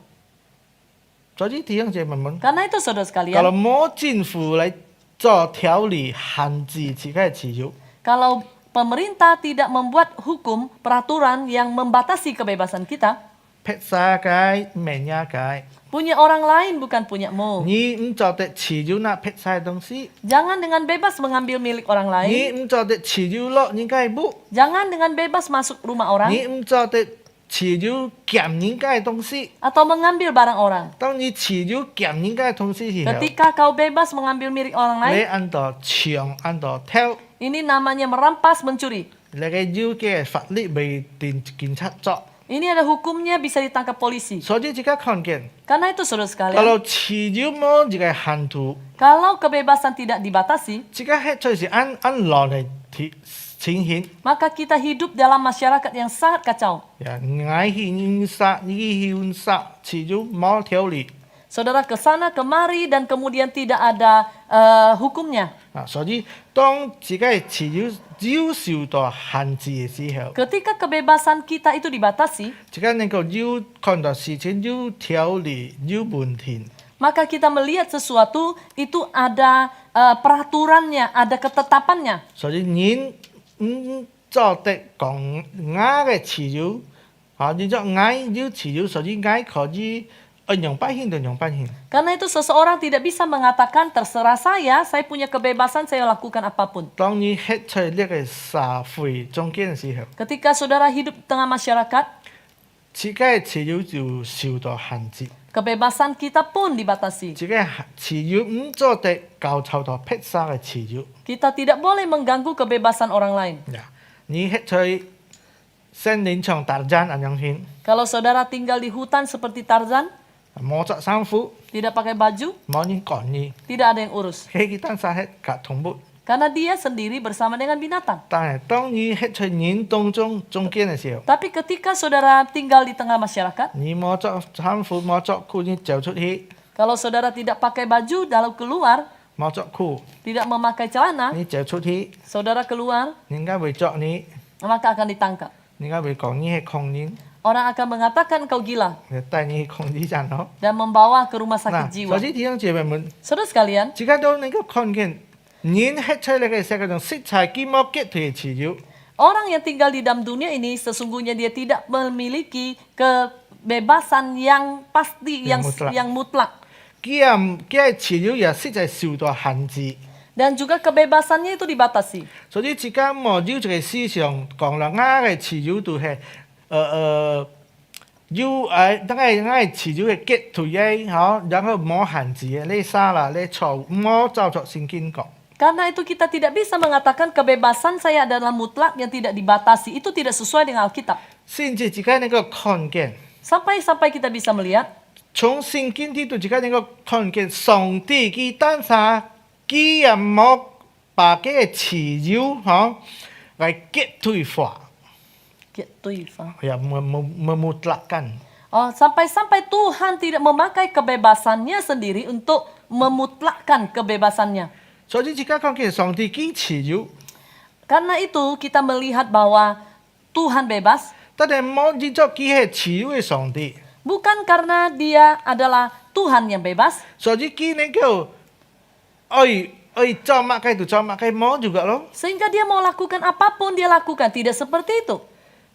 所以弟兄姐妹們， Karena itu saudara kalau sekalian,冇政府嚟做條例限制自己嘅持有， kalau pemerintah tidak membuat hukum, peraturan yang membatasi kebebasan kita, 劈晒嘅名也嘅， punya orang lain bukan punyamu. 你唔做得持有那劈晒東西， Jangan dengan bebas mengambil milik orang 你 lain. 唔做得持有落人家嘅屋， Jangan dengan bebas masuk rumah orang 你唔做得持有夾人家嘅東西。 atau mengambil barang orang. 當你持有夾人家嘅東西時候， Ketika kau bebas mengambil milik orang 你 lain, 按度搶按度偷， ini namanya merampas, mencuri. 你嘅要嘅法律被警察捉， Ini ada hukumnya, bisa ditangkap polisi. 所以自己看見， Karena itu saudara sekalian, kalau 持有冇一個限度， kalau kebebasan tidak dibatasi, 自己係隨時按落嚟情形， maka kita hidup dalam masyarakat yang sangat kacau. 危險殺呢險殺，持有冇條理 Saudara ke sana kemari dan kemudian tidak ada hukumnya. 啊，所以當自己係持有要受到限制嘅時候， Ketika kebebasan kita itu dibatasi, 自己能夠要看到事情有條理有問題。 maka kita melihat sesuatu itu ada peraturannya, ada ketetapannya. 所以人唔做得講啱嘅持有，啊，你做啱要持有，所以啱可以用不行就用不行。 Karena itu seseorang tidak bisa mengatakan terserah saya punya kebebasan, saya lakukan apapun. 當你吃出呢個社會中間嘅時候， Ketika saudara hidup di tengah masyarakat, 自己嘅持有就受到限制， kebebasan kita pun dibatasi. 自己持有唔做得搞臭到劈沙嘅持有。 Kita tidak boleh mengganggu kebebasan orang lain. 你吃出森林場大戰咁樣先， Kalau saudara tinggal di hutan seperti Tarzan, 冇着衫褲， tidak pakai baju, 冇人趕你， tidak ada yang urus. 喺佢單晒喺隔同步。 Karena dia sendiri bersama dengan binatang. 但係當你吃出人當中間嘅時候， Tapi ketika saudara tinggal di tengah masyarakat, 你冇着衫褲冇着褲，你走出去 kalau saudara tidak pakai baju lalu keluar, 冇着褲， tidak memakai celana, 你走出去， saudara keluar, 人家會捉你， maka akan ditangkap. 人家會講你係狂人， Orang akan mengatakan kau gila 帶你去控制站咯。 dan membawa ke rumah 嗱， sakit 所 jiwa. 以弟兄姐妹們， Saudara sekalian, 自家都能夠看見，人吃出嚟嘅世界上色彩幾冇結退持有， Orang yang tinggal di dalam dunia ini sesungguhnya dia tidak memiliki kebebasan yang pasti, yang mutlak. 佢嘅自由也實在受到限制。 Dan juga kebebasannya itu dibatasi. 所以即間無有一個思想講啦，我嘅自由就係等嘅自由係結退嘅，然後冇限制嘅，你啥啦，你錯冇照着聖經講。 Karena itu kita tidak bisa mengatakan kebebasan saya adalah mutlak yang tidak dibatasi. Itu tidak sesuai dengan Alkitab. 甚至即間能夠看見， Sampai kita bisa melihat 從聖經呢度即間能夠看見上帝佢當下佢也冇把佢嘅自由嚟結退化， 也memutlakan。 sampai Tuhan tidak memakai kebebasannya sendiri untuk memutlakkan kebebasannya. 所以即間看見上帝佢自由， Karena itu kita melihat bahwa Tuhan bebas 但係冇認作佢係自由嘅上帝， bukan karena dia adalah Tuhan yang bebas, 所以佢能夠愛做乜嘅就做乜嘅，冇juga咯。 sehingga dia mau lakukan apapun dia lakukan. Tidak seperti itu.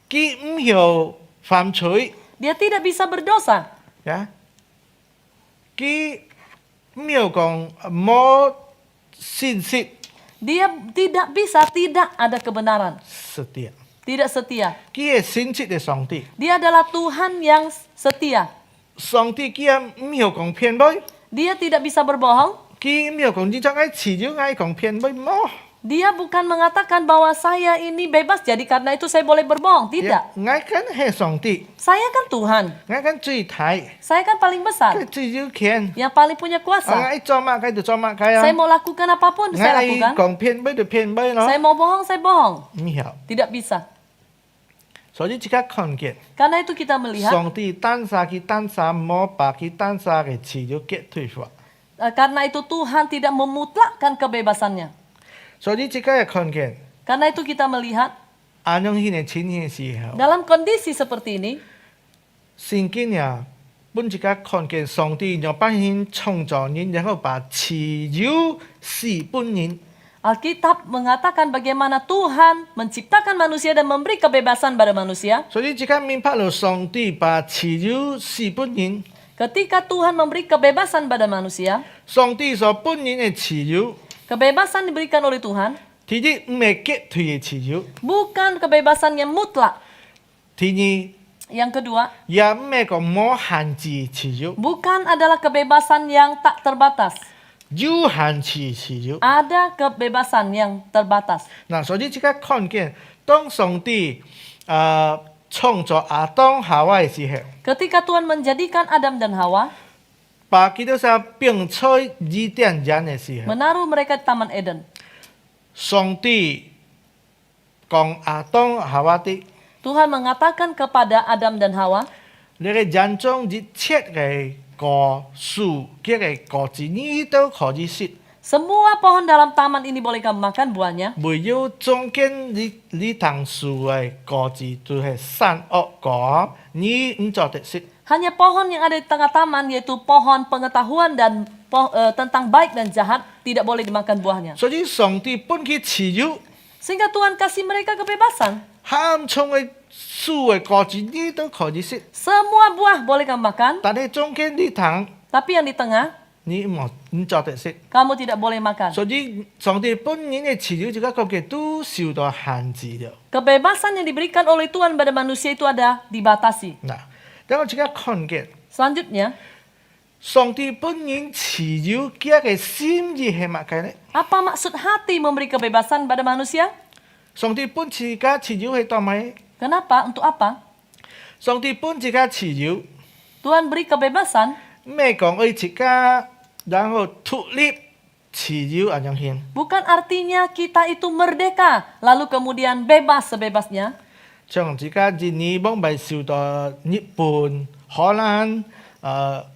佢唔要犯罪， Dia tidak bisa berdosa. 呀，佢唔要講冇信息 Dia tidak bisa tidak ada kebenaran. setia， Tidak setia. 佢係信實嘅上帝， Dia adalah Tuhan yang setia. 上帝佢唔要講騙妹， Dia tidak bisa berbohong. 佢唔要講呢種愛自由愛講騙妹，冇。 Dia bukan mengatakan bahwa saya ini bebas jadi karena itu saya boleh berbohong. Tidak. 愛緊係上帝， Saya kan Tuhan. 愛緊最大， Saya kan paling besar. 佢最有權， Yang paling punya kuasa. 愛做乜嘅就做乜嘅啊 Saya。mau lakukan apapun saya 愛 lakukan. 講騙妹就騙妹咯， Saya mau bohong saya bohong. 唔要。 Tidak bisa. 所以即刻看見。 Karena itu kita melihat 上帝當下佢當下冇把佢當下嘅自由結退化， karena itu Tuhan tidak memutlakkan kebebasannya. 所以即刻又看見 Karena itu kita melihat 安樣顯嘅情形時候， dalam kondisi seperti ini 聖經呀本即刻看見上帝讓百姓創造人，然後把自由賜本人。 Alkitab mengatakan bagaimana Tuhan menciptakan manusia dan memberi kebebasan pada manusia. 所以即刻明白了上帝把自由賜本人， Ketika Tuhan memberi kebebasan pada manusia, 上帝所本人嘅自由， kebebasan diberikan oleh Tuhan 第一唔係結退嘅自由， bukan kebebasan yang mutlak. 第二 Yang kedua, 也唔係個冇限制自由， bukan adalah kebebasan yang tak terbatas. 有限制自由。 Ada kebebasan yang terbatas. 嗱，所以即刻看見，當上帝創造亞當夏娃嘅時候， Ketika Tuhan menjadikan Adam dan Hawa, 把基督徒並在伊甸園嘅時候， menaruh mereka di Taman Eden. 上帝講亞當夏娃的， Tuhan mengatakan kepada Adam dan Hawa, 你嘅眼中一切嘅果樹嘅嘅果子，你都可以食， semua pohon dalam taman ini boleh kamu makan buahnya, 唯有中間你當樹嘅果子就係善惡果，你唔做得食。 hanya pohon yang ada di tengah taman yaitu pohon pengetahuan dan tentang baik dan jahat tidak boleh dimakan buahnya. 所以上帝本佢自由。 Sehingga Tuhan kasih mereka kebebasan. 喊從嘅樹嘅果子你都可以食， Semua buah boleh kamu makan, 但係中間啲糖 tapi yang di tengah 你唔做得食。 kamu tidak boleh makan. 所以上帝本人嘅自由這個嘅都受到限制咗。 Kebebasan yang diberikan oleh Tuhan pada manusia itu ada dibatasi. 嗱，等我即刻看見 Selanjutnya, 上帝本人自由嘅心意係乜嘅咧？ apa maksud hati memberi kebebasan pada manusia? 上帝本自家自由係當咪？ Kenapa? Untuk apa? 上帝本自家自由， Tuhan beri kebebasan 咩講佢自家，然後脫離自由咁樣先。 bukan artinya kita itu merdeka lalu kemudian bebas sebebasnya. 像自家自己幫咪受到日本、荷蘭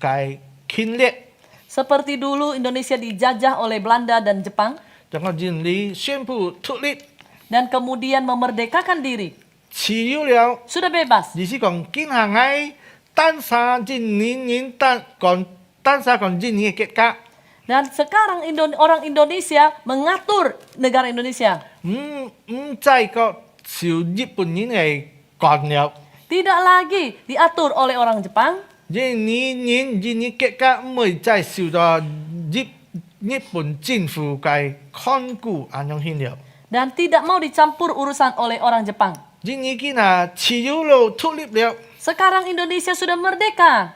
嘅侵略。 Seperti dulu Indonesia dijajah oleh Belanda dan Jepang 然後人類宣布脫離 dan kemudian memerdekakan diri. 自由了， Sudah bebas. 意思講今下喺單殺人人單殺講人嘅結果， Dan sekarang orang Indonesia mengatur negara Indonesia. 唔再個受日本人嘅干擾。 Tidak lagi diatur oleh orang Jepang, 日結果唔會再受到日本政府嘅看顧影響了。 dan tidak mau dicampur urusan oleh orang Jepang. 日見啊，自由了獨立了， Sekarang Indonesia sudah merdeka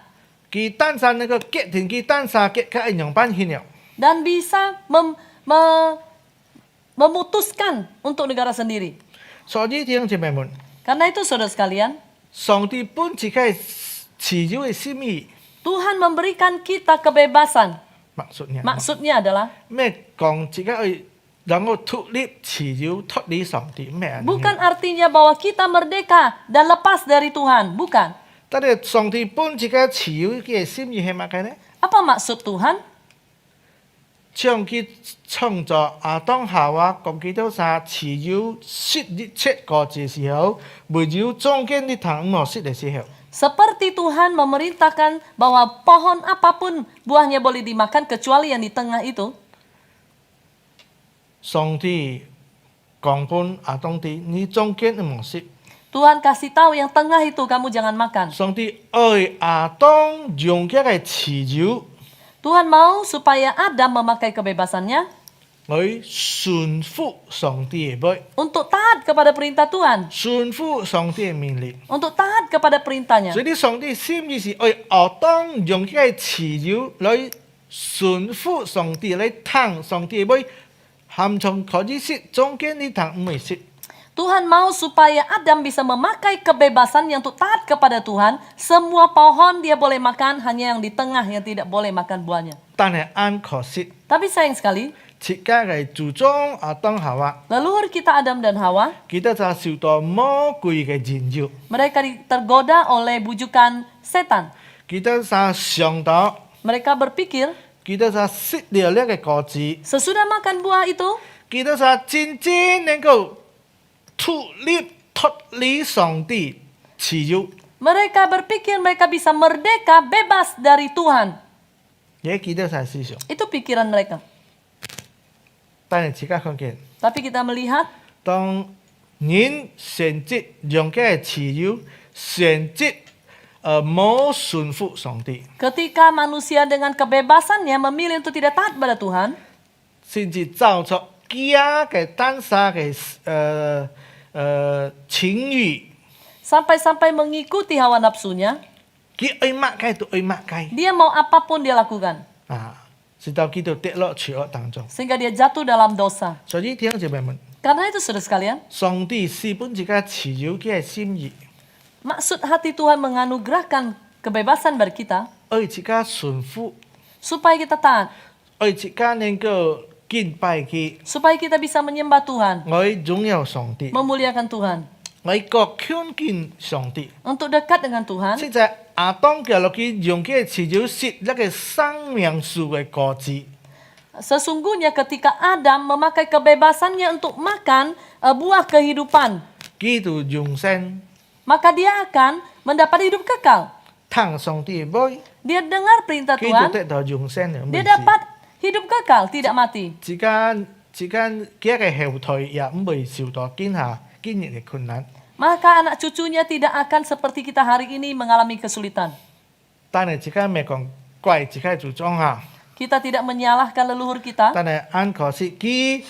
佢誕生那個決定，佢誕生結果一樣辦了。 dan bisa memutuskan untuk negara sendiri. 所以弟兄姐妹們， Karena itu saudara sekalian, 上帝本自己自由嘅心意， Tuhan memberikan kita kebebasan. maksudnya Maksudnya adalah 咩講自己去能夠獨立自由脫離上帝咩？ bukan artinya bahwa kita merdeka dan lepas dari Tuhan, bukan. 但係上帝本自己自由嘅心意係乜嘅呢？ Apa maksud Tuhan? 將佢創造亞當夏娃講佢都係自由食一切果子時候，沒有中間的糖冇食嘅時候。 Seperti Tuhan memerintahkan bahwa pohon apapun buahnya boleh dimakan kecuali yang di tengah itu. 上帝講本亞當啲，你中間冇食。 Tuhan kasih tahu yang tengah itu kamu jangan makan. 上帝愛亞當用佢嘅自由， Tuhan mau supaya Adam memakai kebebasannya 去順服上帝嘅話， untuk taat kepada perintah Tuhan, 順服上帝嘅命令。 untuk taat kepada perintahnya. 所以上帝心意是愛亞當用佢嘅自由來順服上帝，來聽上帝嘅話，含從可以食中間啲糖唔會食。 Tuhan mau supaya Adam bisa memakai kebebasan yang untuk taat kepada Tuhan. Semua pohon dia boleh makan, hanya yang di tengah yang tidak boleh makan buahnya. 但係啱可惜， Tapi sayang sekali, 設家嘅主張亞當夏娃， leluhur kita Adam dan Hawa, 佢哋就受到魔鬼嘅引誘， mereka tergoda oleh bujukan setan. 佢哋就想到， Mereka berpikir, 佢哋就食了呢個果子， sesudah makan buah itu, 佢哋就真正能夠脫離上帝自由。 mereka berpikir mereka bisa merdeka, bebas dari Tuhan. 嘢佢哋就思想， Itu pikiran mereka. 但係自家看見， Tapi kita melihat, 當人選擇用嘅自由，選擇冇順服上帝， ketika manusia dengan kebebasannya memilih untuk tidak taat pada Tuhan, 甚至造出假嘅單殺嘅情慾。 sampai-sampai mengikuti hawa nafsunya, 佢愛乜雞就愛乜雞 dia mau apapun dia lakukan. 啊！直到佢就跌落罪惡當中。 Sehingga dia jatuh dalam dosa. 所以弟兄姐妹們， Karena itu saudara sekalian, 上帝是本自己自由嘅心意， maksud hati Tuhan menganugerahkan kebebasan bagi kita, 愛自己順服， supaya kita taat, 愛自己能夠敬拜佢， supaya kita bisa menyembah Tuhan, 愛榮耀上帝， memuliakan Tuhan, 愛國強敬上帝。 untuk dekat dengan Tuhan. 即係亞當嘅落去用佢嘅自由食一個生命樹嘅果子， Sesungguhnya ketika Adam memakai kebebasannya untuk makan buah kehidupan, 佢就永生， maka dia akan mendapat hidup kekal. 聽上帝嘅話， Dia dengar perintah 佢就 Tuhan, 得到永生嘅 dia 美事。 dapat hidup kekal, tidak mati. 之間佢嘅後退也唔會受到今日嘅困難。 Maka anak cucunya tidak akan seperti kita hari ini mengalami kesulitan. 但係自己未講怪自己主張啊， Kita tidak menyalahkan leluhur kita. 但係很可惜佢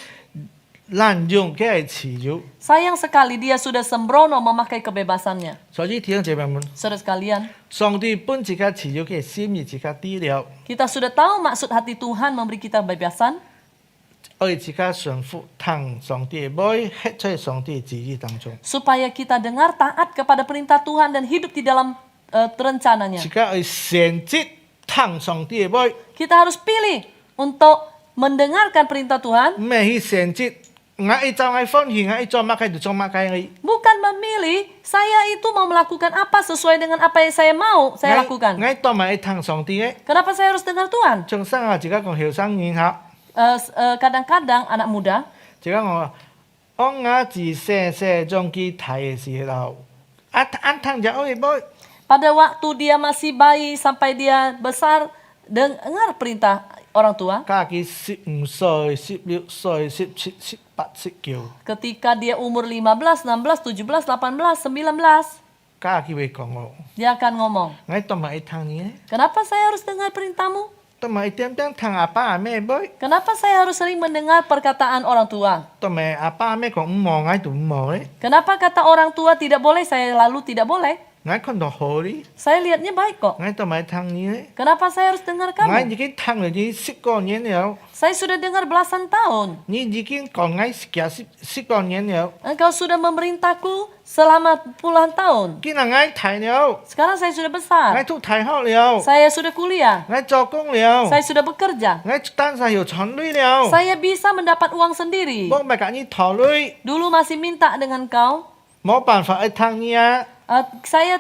濫用佢嘅自由， Sayang sekali dia sudah sembrono memakai kebebasannya. 所以弟兄姐妹們， Saudara sekalian, 上帝本自己自由嘅心意自己知了， kita sudah tahu maksud hati Tuhan memberi kita kebebasan. 愛自己順服聽上帝嘅話，吃在上帝嘅旨意當中。 Supaya kita dengar taat kepada perintah Tuhan dan hidup di dalam rencananya. 自己去選擇聽上帝嘅話， Kita harus pilih untuk mendengarkan perintah Tuhan. 唔係去選擇我一做我歡喜，我一做乜嘅就做乜嘅。 Bukan memilih, saya itu mau melakukan apa sesuai dengan apa yang saya mau saya lakukan. 我當埋聽上帝嘅， Kenapa saya harus dengar Tuhan? 將生啊自己講後生年下， Kadang-kadang anak muda 自己講我自細將佢睇嘅時候，一聽就愛boy， pada waktu dia masih bayi sampai dia besar dengar perintah orang tua, 家己15歲、16歲、17、18、19， ketika dia umur 15, 16, 17, 18, 19, 家己會講我， dia akan ngomong, 我都咪聽你咧， kenapa saya harus dengar perintahmu? 都咪點點聽阿爸阿妹妹， Kenapa saya harus sering mendengar perkataan orang tua? 都咪阿爸阿妹講唔望，我都唔望咧， Kenapa kata orang tua tidak boleh, saya lalu tidak boleh? 我看到好咧， Saya lihatnya baik kok. 我都咪聽你咧， Kenapa saya harus dengar 我 kamu? 已經聽咗你10個年了， Saya sudah dengar belasan tahun. 你已經講我10個年了， Engkau sudah memerintahku selama puluhan tahun. 既然我睇了， Sekarang saya sudah 我 besar. 都睇好了， Saya sudah kuliah. 我做工了， Saya sudah bekerja. 我單身又存累了， Saya bisa mendapat uang sendiri. 我咪甲你討累， Dulu masih minta dengan kau. 冇辦法去聽你啊。 Saya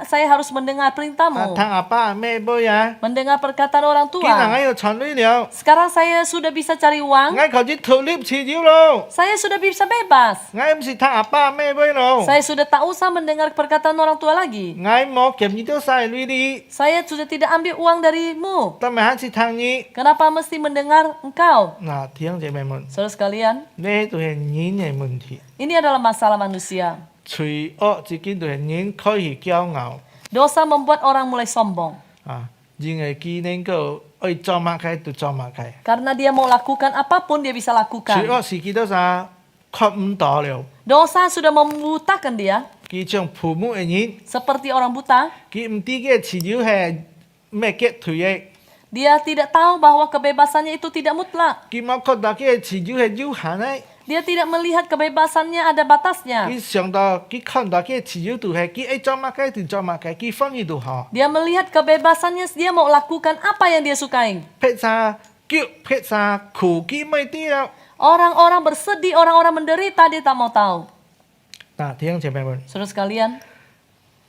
saya harus mendengar perintahmu. 聽阿爸阿妹妹啊， Mendengar perkataan orang 既然我 tua. 要存累了， Sekarang saya sudah bisa cari 我 uang. 求你脫離持了咯， Saya sudah bisa bebas. 我唔是聽阿爸阿妹妹咯， Saya sudah tak usah mendengar perkataan orang tua lagi. 我冇kiếm你到晒累你， Saya sudah tidak ambil uang darimu. 都咪還是聽你。 Kenapa mesti mendengar engkau? 嗱，弟兄姐妹們， Saudara sekalian, 呢都係人嘅問題， ini adalah masalah manusia. 罪惡自己都係人可以驕傲 Dosa membuat orang mulai sombong. 啊，人嘅技能夠愛做乜嘅就做乜嘅， Karena dia mau lakukan apapun dia bisa 罪 lakukan. 惡是幾多啥看唔到了， Dosa sudah membutakan dia. 佢像父母嘅人， Seperti orang buta. 佢唔知嘅自由係咩嘅退役， Dia tidak tahu bahwa kebebasannya itu tidak mutlak. 佢冇覺得嘅自由係有限嘅。 Dia tidak melihat kebebasannya ada batasnya. 佢想到佢看到嘅自由度係佢愛做乜嘅就做乜嘅，佢歡喜就好。 Dia melihat kebebasannya, dia mau lakukan apa yang dia sukai. 撇啥叫撇啥苦佢咪啲了。 Orang-orang bersedih, orang-orang menderita, dia tak mau tahu. 嗱，弟兄姐妹們， Saudara sekalian,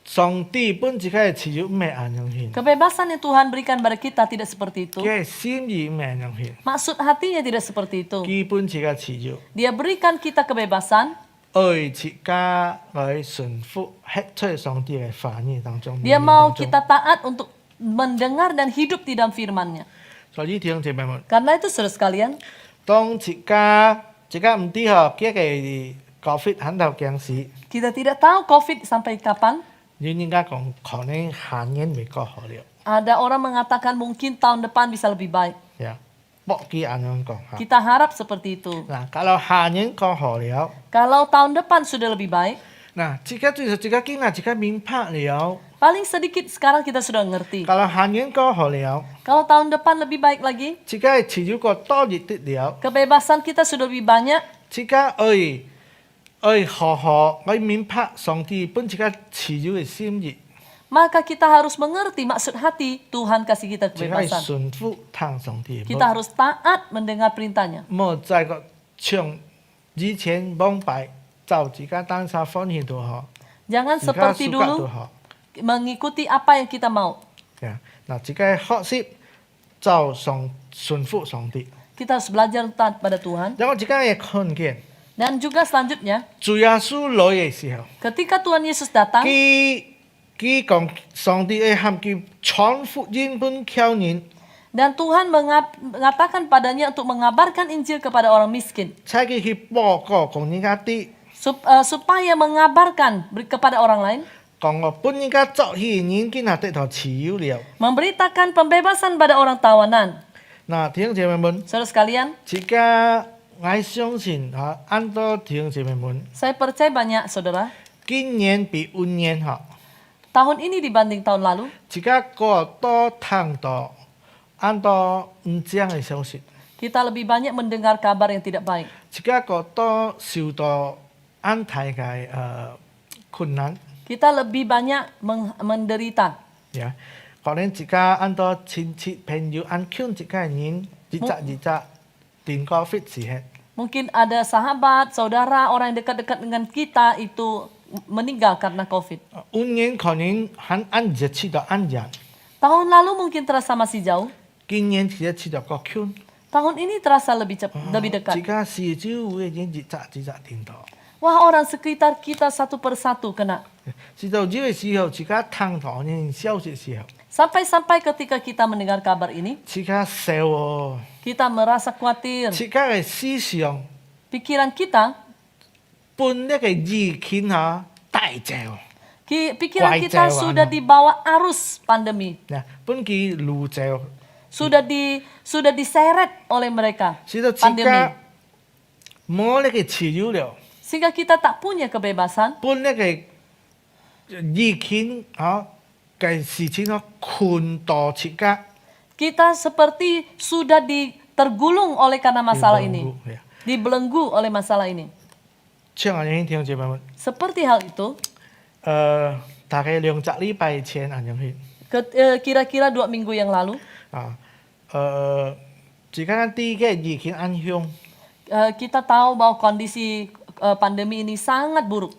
上帝本自己嘅自由唔係按樣獻， kebebasan yang Tuhan berikan pada kita tidak seperti itu. 佢嘅心意唔係按樣獻， Maksud hatinya tidak seperti itu. 基本自己嘅自由， Dia berikan kita kebebasan. 愛自家來順服，吃出上帝嘅話語當中。 Dia mau kita taat untuk mendengar dan hidup di dalam firman-Nya. 所以弟兄姐妹們， Karena itu saudara sekalian, 當自家唔知嗬，佢嘅COVID喺度驚死， kita tidak tahu COVID sampai kapan. 你應該講可能下年未過好了， Ada orang mengatakan mungkin tahun depan bisa lebih baik. 呀，博佢按樣講嚇。 Kita harap seperti itu. Nah, kalau hanya kau holiau, Kalau tahun depan sudah lebih baik, nah jika kita jika mimpak liau, paling sedikit sekarang kita sudah ngerti. kalau hanya kau holiau, Kalau tahun depan lebih baik lagi, jika ciu kau toh jitit liau, kebebasan kita sudah lebih banyak. jika ho mimpak songti pun jika ciu de sim ji, Maka kita harus mengerti maksud hati Tuhan kasih kita jika kebebasan. sun fu tang songti, Kita harus taat mendengar perintahnya. 莫在个像以前蒙拜，照自家当下欢喜都好， Jangan 自家 seperti 都 dulu 好。 mengikuti apa yang kita mau. Ya, nah jika hot sip, 照上順服上帝。 Kita harus belajar taat pada Tuhan. 然後自家也看見， Dan juga selanjutnya, 主耶穌來嘅時候， ketika Tuhan Yesus datang, 佢講上帝會喊佢傳福音本僑人， dan Tuhan mengatakan padanya untuk mengabarkan Injil kepada orang miskin. 差佢去報告講人家啲， Supaya mengabarkan kepada orang lain, 講我本人家作戲人見下得到自由了。 memberitakan pembebasan pada orang tawanan. 嗱，弟兄姐妹們， Saudara sekalian, 自家我相信嚇，按照弟兄姐妹們， saya percaya banyak saudara, 今年比往年嚇， tahun ini dibanding tahun lalu, 自家個多聽到按照唔正嘅消息， kita lebih banyak mendengar kabar yang tidak baik. 自家個多受到安泰嘅困難。 Kita lebih banyak menderita.呀，可能自家按照親戚朋友按勸自家人，一隻電過 fit 時候， Mungkin ada sahabat, saudara, orang yang dekat-dekat dengan kita itu meninggal karena COVID. 往年可能很按日去到按日， Tahun lalu mungkin terasa masih jauh. 今年其實去到個勸， Tahun ini terasa lebih lebih 自 dekat. 家四周圍人一隻電到， Wah, orang sekitar kita satu persatu kena. 是到這個時候，自家聽到呢消息時候， Sampai-sampai ketika kita mendengar kabar ini, 即刻笑喎， kita merasa khawatir. 即刻嘅思想 Pikiran kita, 本呢個疫情嚇帶走， pikiran kita Kuai sudah Jawa. dibawa arus pandemi. 嗱，本佢路走， Sudah diseret oleh mereka 使到即 pandemi. 刻冇呢個自由了， Sehingga kita tak punya kebebasan. 本呢個疫情嚇嘅事情嚇困到即刻 Kita seperti sudah tergulung oleh karena masalah ini. dibelenggu, ya. Dibelenggu oleh masalah ini. 像我哋聽眾姐妹們， Seperti hal itu, 大概2隻禮拜前咁樣去。 kira-kira 2 minggu yang lalu, 而家啲嘅疫情影響， kita tahu bahwa kondisi pandemi ini sangat buruk.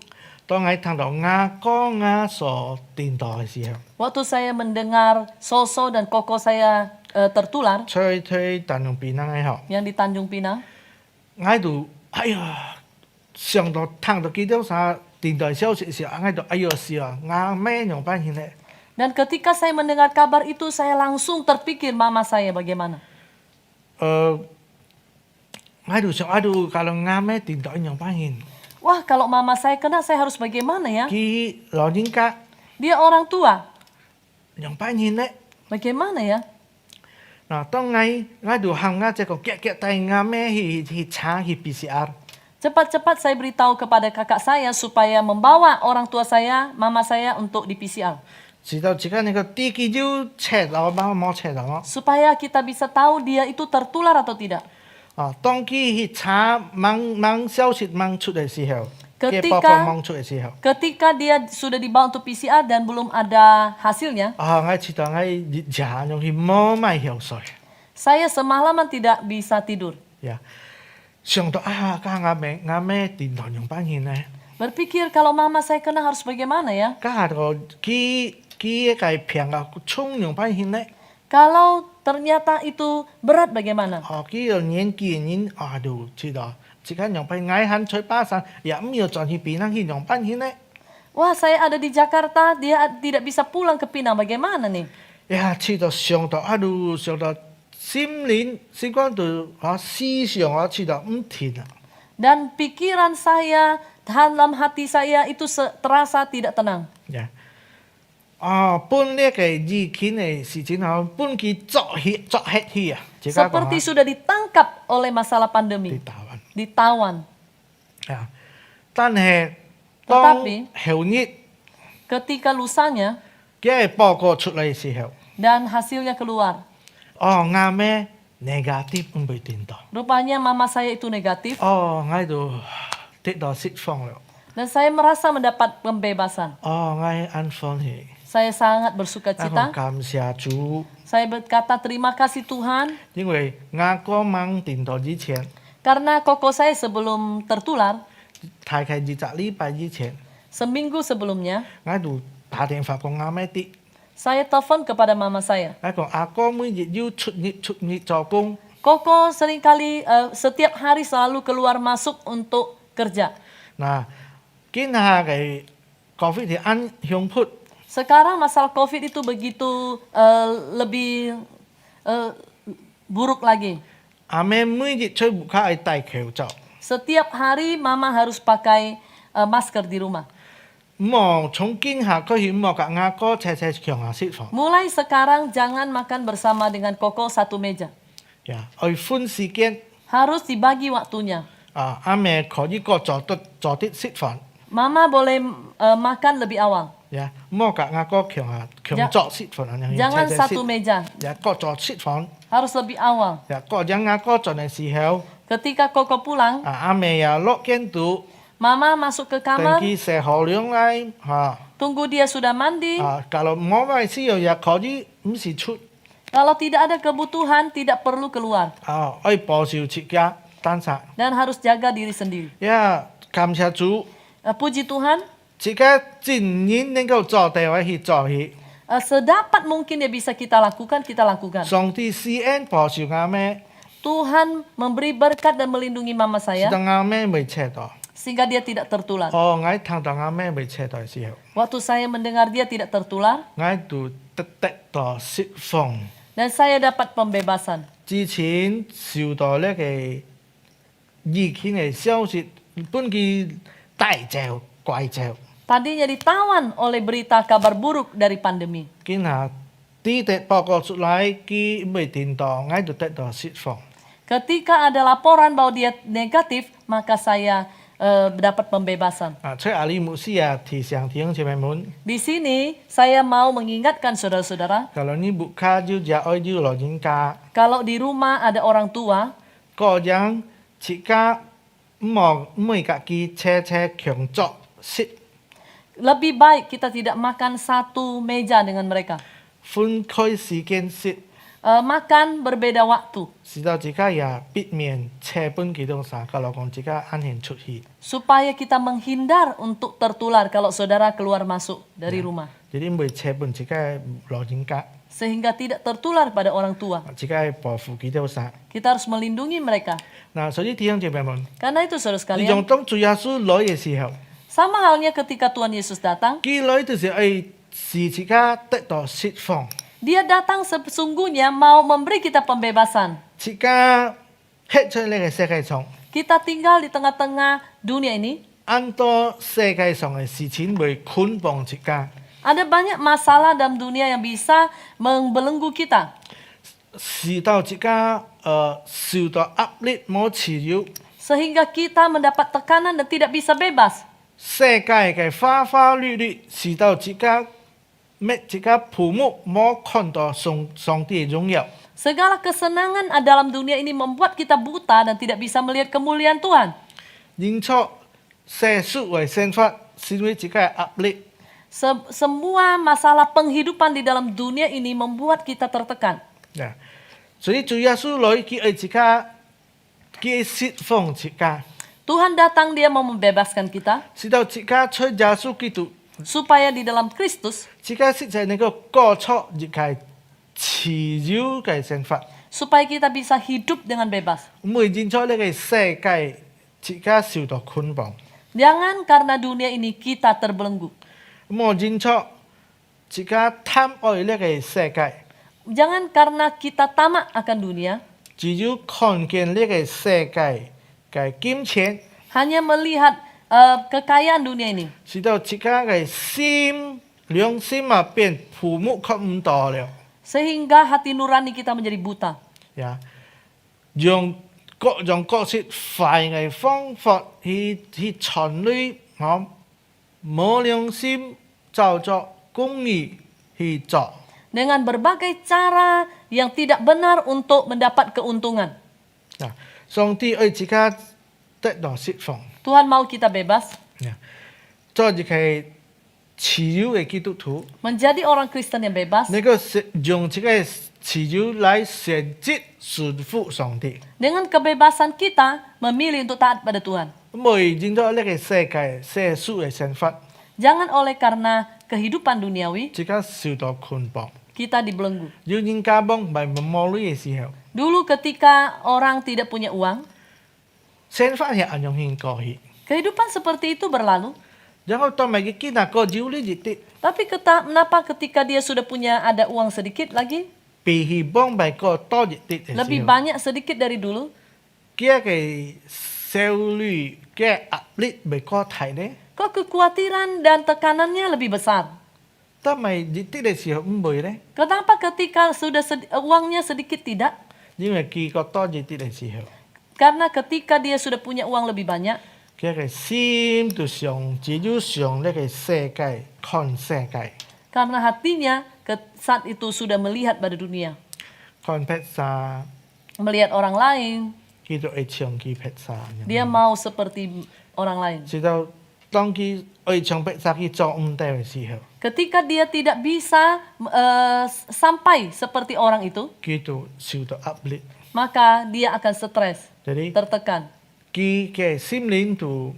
當我聽到亞哥亞所電台嘅時候， Waktu saya mendengar Soso dan Koko saya tertular 吹推但用便當嘅後， yang di Tanjung Pinang, 我喺度，哎呀，上到聽到幾多啥電台消息嘅時候，我喺度，哎呀是啊，我咩用班現咧？ dan ketika saya mendengar kabar itu saya langsung terpikir mama saya bagaimana. 我喺度想，我喺度kalau我咩電台用班現， Wah, kalau mama saya kena saya harus bagaimana ya? 佢老人家 Dia orang tua. 用班現咧。 Bagaimana ya? 嗱，當我喺度喊我這個夾帶我咩去查去 PCR。 Cepat-cepat saya beritahu kepada kakak saya supaya membawa orang tua saya, mama saya untuk di PCR. 直到而家呢個啲記要測到冇測到我。 Supaya kita bisa tahu dia itu tertular atau tidak. 當佢去查掹消息掹出嘅時候， Ketika- 嘅報告掹出嘅時候， Ketika dia sudah dibawa untuk PCR dan belum ada hasilnya, 我知道我日用去冇買藥水， saya semalaman tidak bisa tidur. 呀，想到我咩電台用班現咧， Berpikir kalau mama saya kena harus bagaimana ya? 家下個佢嘅平啊衝用班現咧， Kalau ternyata itu berat bagaimana? 佢個年紀人就知道，而家用班嗌喊吹巴山，也唔要再去變去用班現咧。 Wah, saya ada di Jakarta, dia tidak bisa pulang ke Pinang. Bagaimana nih? 呀，知道上到上到心肝度思想知道唔停啊！ Dan pikiran saya, dalam hati saya itu terasa tidak tenang. 呀，本呢個疫情嘅事情本佢作起去啊！而家講 Seperti sudah ditangkap oleh masalah 啲 pandemi, 台灣 ditawan. 啊，但係當 Tetapi- 後日 Ketika lusanya 嘅報告出嚟嘅時候， dan hasilnya keluar, 啱咩 negatif 唔被電到， rupanya mama saya itu negatif 我喺度得到釋放了， dan saya merasa mendapat pembebasan. 我安歡喜， Saya sangat 我 bersuka 講 cita. 感謝主。 Saya berkata terima kasih Tuhan 因為亞哥掹電台之前， karena koko saya sebelum tertular, 大概2隻禮拜之前， seminggu sebelumnya, 我喺度打電話講啱咩啲， saya telepon kepada mama saya. 我講阿哥每日要出業做工， Koko seringkali setiap hari selalu keluar masuk untuk kerja. 嗱，見下嘅COVID嘅影響潑， Sekarang masalah COVID itu begitu lebih buruk lagi. 阿妹每日出門口係戴口罩， Setiap hari mama harus pakai masker di rumah. 冇從今下開始冇甲阿哥齊強下釋放， Mulai sekarang jangan makan bersama dengan Koko satu meja. 呀，去分時間， Harus dibagi waktunya. 阿妹可以個做啲釋放， Mama boleh makan lebih awal. 呀，冇甲阿哥強作釋放， Jangan satu meja. 呀，個做釋放， Harus lebih awal. 呀，個讓阿哥做嘅時候。 Ketika Koko pulang, 阿妹又落間度， Mama masuk ke 等 kamar, 佢食好涼嚟嚇。 tunggu dia sudah mandi. Kalau mau買需要也可以唔是出， Kalau tidak ada kebutuhan, tidak perlu keluar. 可以保守自家單殺。 Dan harus jaga diri sendiri. 呀，感謝主， Puji Tuhan, 自家今年能夠做地位去做去， sedapat mungkin yang bisa kita lakukan. 上帝施恩保守阿妹， Tuhan memberi berkat dan melindungi mama 使 saya 到阿妹未切到， sehingga dia tidak tertular. 我聽到阿咩未車台時候， Waktu saya mendengar dia tidak tertular 我就得到釋放。 dan saya dapat pembebasan. 之前受到呢個疫情嘅消息，本佢大招怪招， Tadinya ditawan oleh berita kabar buruk dari pandemi. 見下啲啲報告出嚟，佢未聽到，我就得到釋放。 Ketika ada laporan bahwa dia negatif, maka saya dapat pembebasan. 所以阿里牧師啊，提醒弟兄姐妹們， Di sini saya mau mengingatkan saudara-saudara, 假如你屋企就只愛就老人家， kalau di rumah ada orang tua, 個人自家唔會家己車強作食， lebih baik kita tidak makan satu meja dengan mereka. 分開時間食， Makan berbeda waktu, 使到自家也避免車本幾種啥，假如講自家安全出去。 supaya kita menghindar untuk tertular kalau saudara keluar masuk dari rumah. jadi 唔會車本自家老人家， Sehingga tidak tertular pada orang tua. 自家保護幾種啥。 Kita harus melindungi mereka. 嗱，所以弟兄姐妹們， Karena itu saudara 你仲 sekalian, 當主耶穌來嘅時候， sama halnya ketika Tuhan Yesus datang, 佢來就是愛使自家得到釋放， dia datang sesungguhnya mau memberi kita pembebasan. 自家吃出呢個世界上， Kita tinggal di tengah-tengah dunia ini, 按多世界上嘅事情會捆綁自家， ada banyak masalah dalam dunia yang bisa membelenggu kita. 使到自家受到壓力冇自由， Sehingga kita mendapat tekanan dan tidak bisa bebas. 世界嘅花花綠綠，使到自家自家父母冇看到上帝嘅榮耀。 Segala kesenangan dalam dunia ini membuat kita buta dan tidak bisa melihat kemuliaan Tuhan. 認錯世俗為生活，是因為自家嘅壓力。 Semua masalah penghidupan di dalam dunia ini membuat kita tertekan. 呀，所以主耶穌來，佢愛自家，佢愛釋放自家， Tuhan datang, dia mau membebaskan kita 使到自家出耶穌基督， supaya di dalam Kristus, 自家實在能夠過出一個自由嘅生活， supaya kita bisa hidup dengan bebas. 唔會認錯呢個世界，自家受到捆綁， Jangan karena dunia ini kita terbelenggu. 冇認錯自家貪愛呢個世界， Jangan karena kita tamak akan dunia, 只有看見呢個世界嘅金錢， hanya melihat kekayaan dunia ini, 使到自家嘅心良心啊變父母看唔到了。 sehingga hati nurani kita menjadi buta. 呀，用各種各式壞嘅方法去傳類我冇良心，照作公義去做。 Dengan berbagai cara yang tidak benar untuk mendapat keuntungan. 嗱，上帝愛自家得到釋放， Tuhan mau kita bebas, 做一個自由嘅基督徒， menjadi orang Kristen yang bebas, 能夠用這個自由來選擇順服上帝， dengan kebebasan kita memilih untuk taat pada Tuhan. 唔會認到呢個世界世俗嘅生活， Jangan oleh karena kehidupan duniawi, 自家受到捆綁。 kita dibelenggu. 有人家幫唔係冇嘅時候， Dulu ketika orang tidak punya uang, 生活係按樣去過去。 kehidupan seperti itu berlalu. 然後當埋佢見那個少呢一啲， Tapi kenapa ketika dia sudah punya ada uang sedikit lagi, 被希望埋個多一啲嘅 lebih 時候， banyak sedikit dari dulu, 佢嘅焦慮嘅壓力咪過大呢？ kok kekhawatiran dan tekanannya lebih besar. 當埋一啲嘅時候唔會呢？ Kenapa ketika sudah uangnya sedikit tidak? 因為佢個多一啲嘅時候， Karena ketika dia sudah punya uang lebih banyak, 佢嘅心就上只有上呢個世界看世界， karena hatinya saat itu sudah melihat pada dunia, 看披薩， melihat orang lain, 佢就愛唱佢披薩。 dia mau seperti orang lain. 直到當佢愛唱披薩，佢做唔到嘅時候， Ketika dia tidak bisa sampai seperti orang itu, 佢就受到壓力。 maka dia akan stres, jadi tertekan. 佢嘅心靈就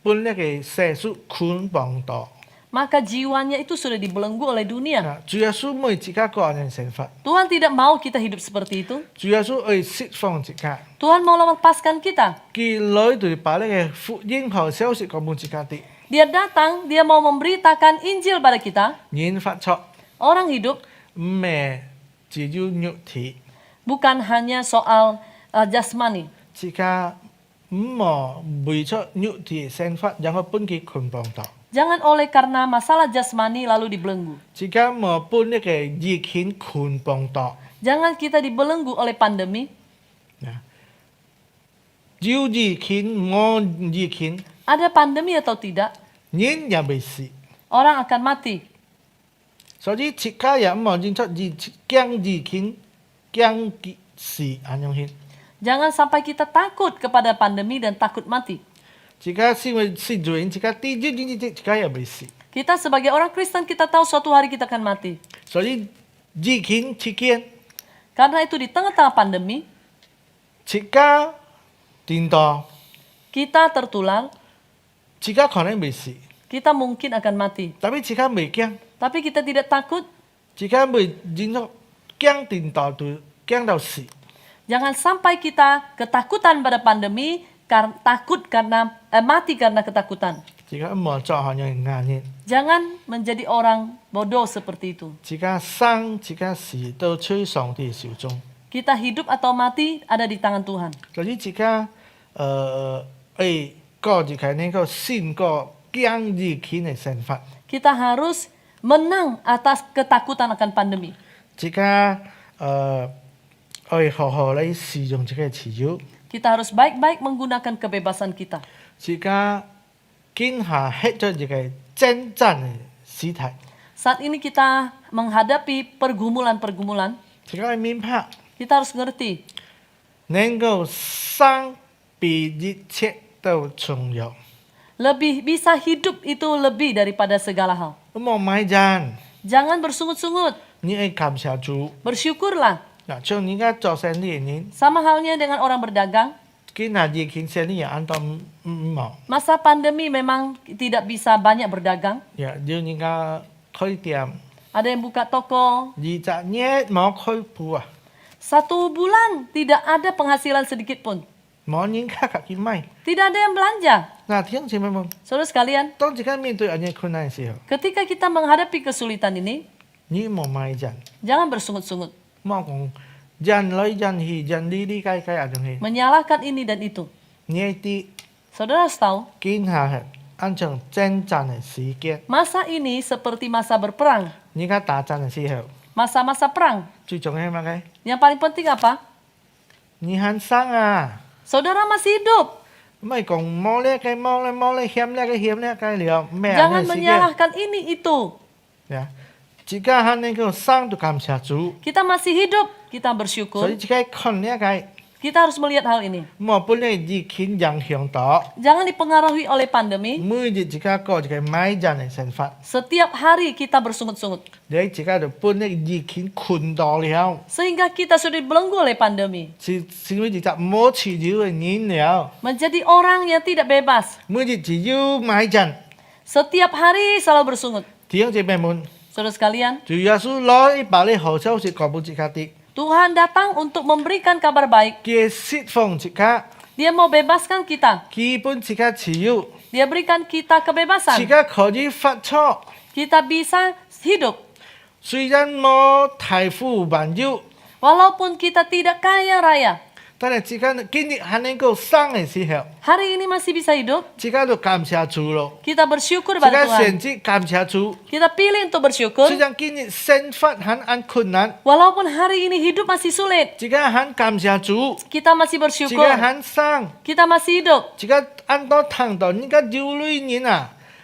本呢個世俗捆綁到， maka jiwanya itu sudah dibelenggu oleh dunia. 嗱，主耶穌每自家個人成法， Tuhan tidak mau kita hidup seperti itu. 主耶穌愛釋放自家， Tuhan mau melepaskan kita. 佢來對把呢個福音好消息講俾自家啲 Dia datang, dia mau memberitakan Injil pada kita. 人發出， Orang hidup 唔係只有肉體， bukan hanya soal jasmani. 自家唔好為咗肉體嘅生活，然後本佢捆綁到， Jangan oleh karena masalah jasmani lalu dibelenggu. 自家唔好本呢個疫情捆綁到。 Jangan kita dibelenggu oleh pandemi. 有疫情冇疫情， Ada pandemi atau tidak, 人也未死， orang akan mati. 所以自家也唔好認出驚疫情驚死咁樣先。 Jangan sampai kita takut kepada pandemi dan takut mati. 自家因為是人，自家啲自家也未死， Kita sebagai orang Kristen kita tahu suatu hari kita akan mati. 所以疫情期間， Karena itu di tengah-tengah pandemi, 自家顛倒， kita tertular, 自家可能未死， kita mungkin akan mati. 但係自家未驚， Tapi kita tidak takut. 自家未認出驚顛倒到驚到死。 Jangan sampai kita ketakutan pada pandemi, takut karena mati karena ketakutan. 自家唔好做好樣硬人， Jangan menjadi orang bodoh seperti itu. 自家生自家死都吹上帝手中。 Kita hidup atau mati ada di tangan Tuhan. 所以自家過自己能夠勝過驚疫情嘅生活， Kita harus menang atas ketakutan akan pandemi. 自家好好嚟使用自己嘅自由， Kita harus baik-baik menggunakan kebebasan kita. 自家今下吃咗自己真正嘅事態， Saat ini kita menghadapi pergumulan-pergumulan. 自家嘅明白 Kita harus ngerti, 能夠生比一切都重要。 lebih bisa hidup itu lebih daripada segala hal. 冇買賺， Jangan bersungut-sungut, 你要感謝主。 bersyukurlah. 嗱，像而家做生意嘅人， Sama halnya dengan orang berdagang. 今下疫情生意也按到唔好， Masa pandemi memang tidak bisa banyak berdagang. 要人家開店。 Ada yang buka toko. 20年冇開鋪啊， 1 bulan tidak ada penghasilan sedikit pun. 冇人家去買。 Tidak ada yang belanja. 嗱，弟兄姊妹們， Saudara sekalian, 當自己面對呢啲困難嘅時候， ketika kita menghadapi kesulitan ini, 你冇買人， jangan bersungut-sungut, 冇講人來人去，人呢解啊種去， menyalahkan ini dan itu. 你啲 Saudara harus tahu, 見下係按照真正嘅時間， masa ini seperti masa berperang, 而家打仗嘅時候， masa-masa perang. 最重要係乜嘅？ Yang paling penting apa? 你肯生啊！ Saudara masih hidup. 唔係講冇呢個冇呢冇呢險呢個險呢個了，咩 Jangan 嘅時間？ menyalahkan ini itu. 呀，自己肯能夠生就感謝主， Kita masih hidup, kita 所以 bersyukur. 自己看呢個。 Kita harus melihat hal ini. 冇本嚟疫情影響到， Jangan dipengaruhi oleh pandemi. 每日自己過自己買人嘅生活， Setiap hari kita bersungut-sungut. 你自己就本嚟疫情困到了， Sehingga kita sudah dibelenggu oleh pandemi. 是因為自己冇自由嘅人了， Menjadi orang yang tidak bebas. 每日只有買人。 Setiap hari selalu bersungut. 弟兄姊妹們， Saudara sekalian, 主耶穌攞把你好消息講俾自己啲， Tuhan datang untuk memberikan kabar baik. 佢釋放自己， Dia mau bebaskan kita. 基本自己自由， Dia berikan kita 自 kebebasan. 己可以發錯。 Kita bisa hidup. 雖然冇財富萬有， Walaupun kita tidak kaya raya. 但係自己今日還能夠生嘅時候， Hari ini masih bisa hidup. 自己就感謝主咯。 Kita bersyukur 自 pada 己 Tuhan. 選擇感謝主。 Kita pilih untuk bersyukur. 雖然今日生活很困難， Walaupun hari ini hidup masih sulit. 自己很感謝主， Kita masih 自己 bersyukur. 很生， Kita masih hidup. 自己按到聽到人家焦慮人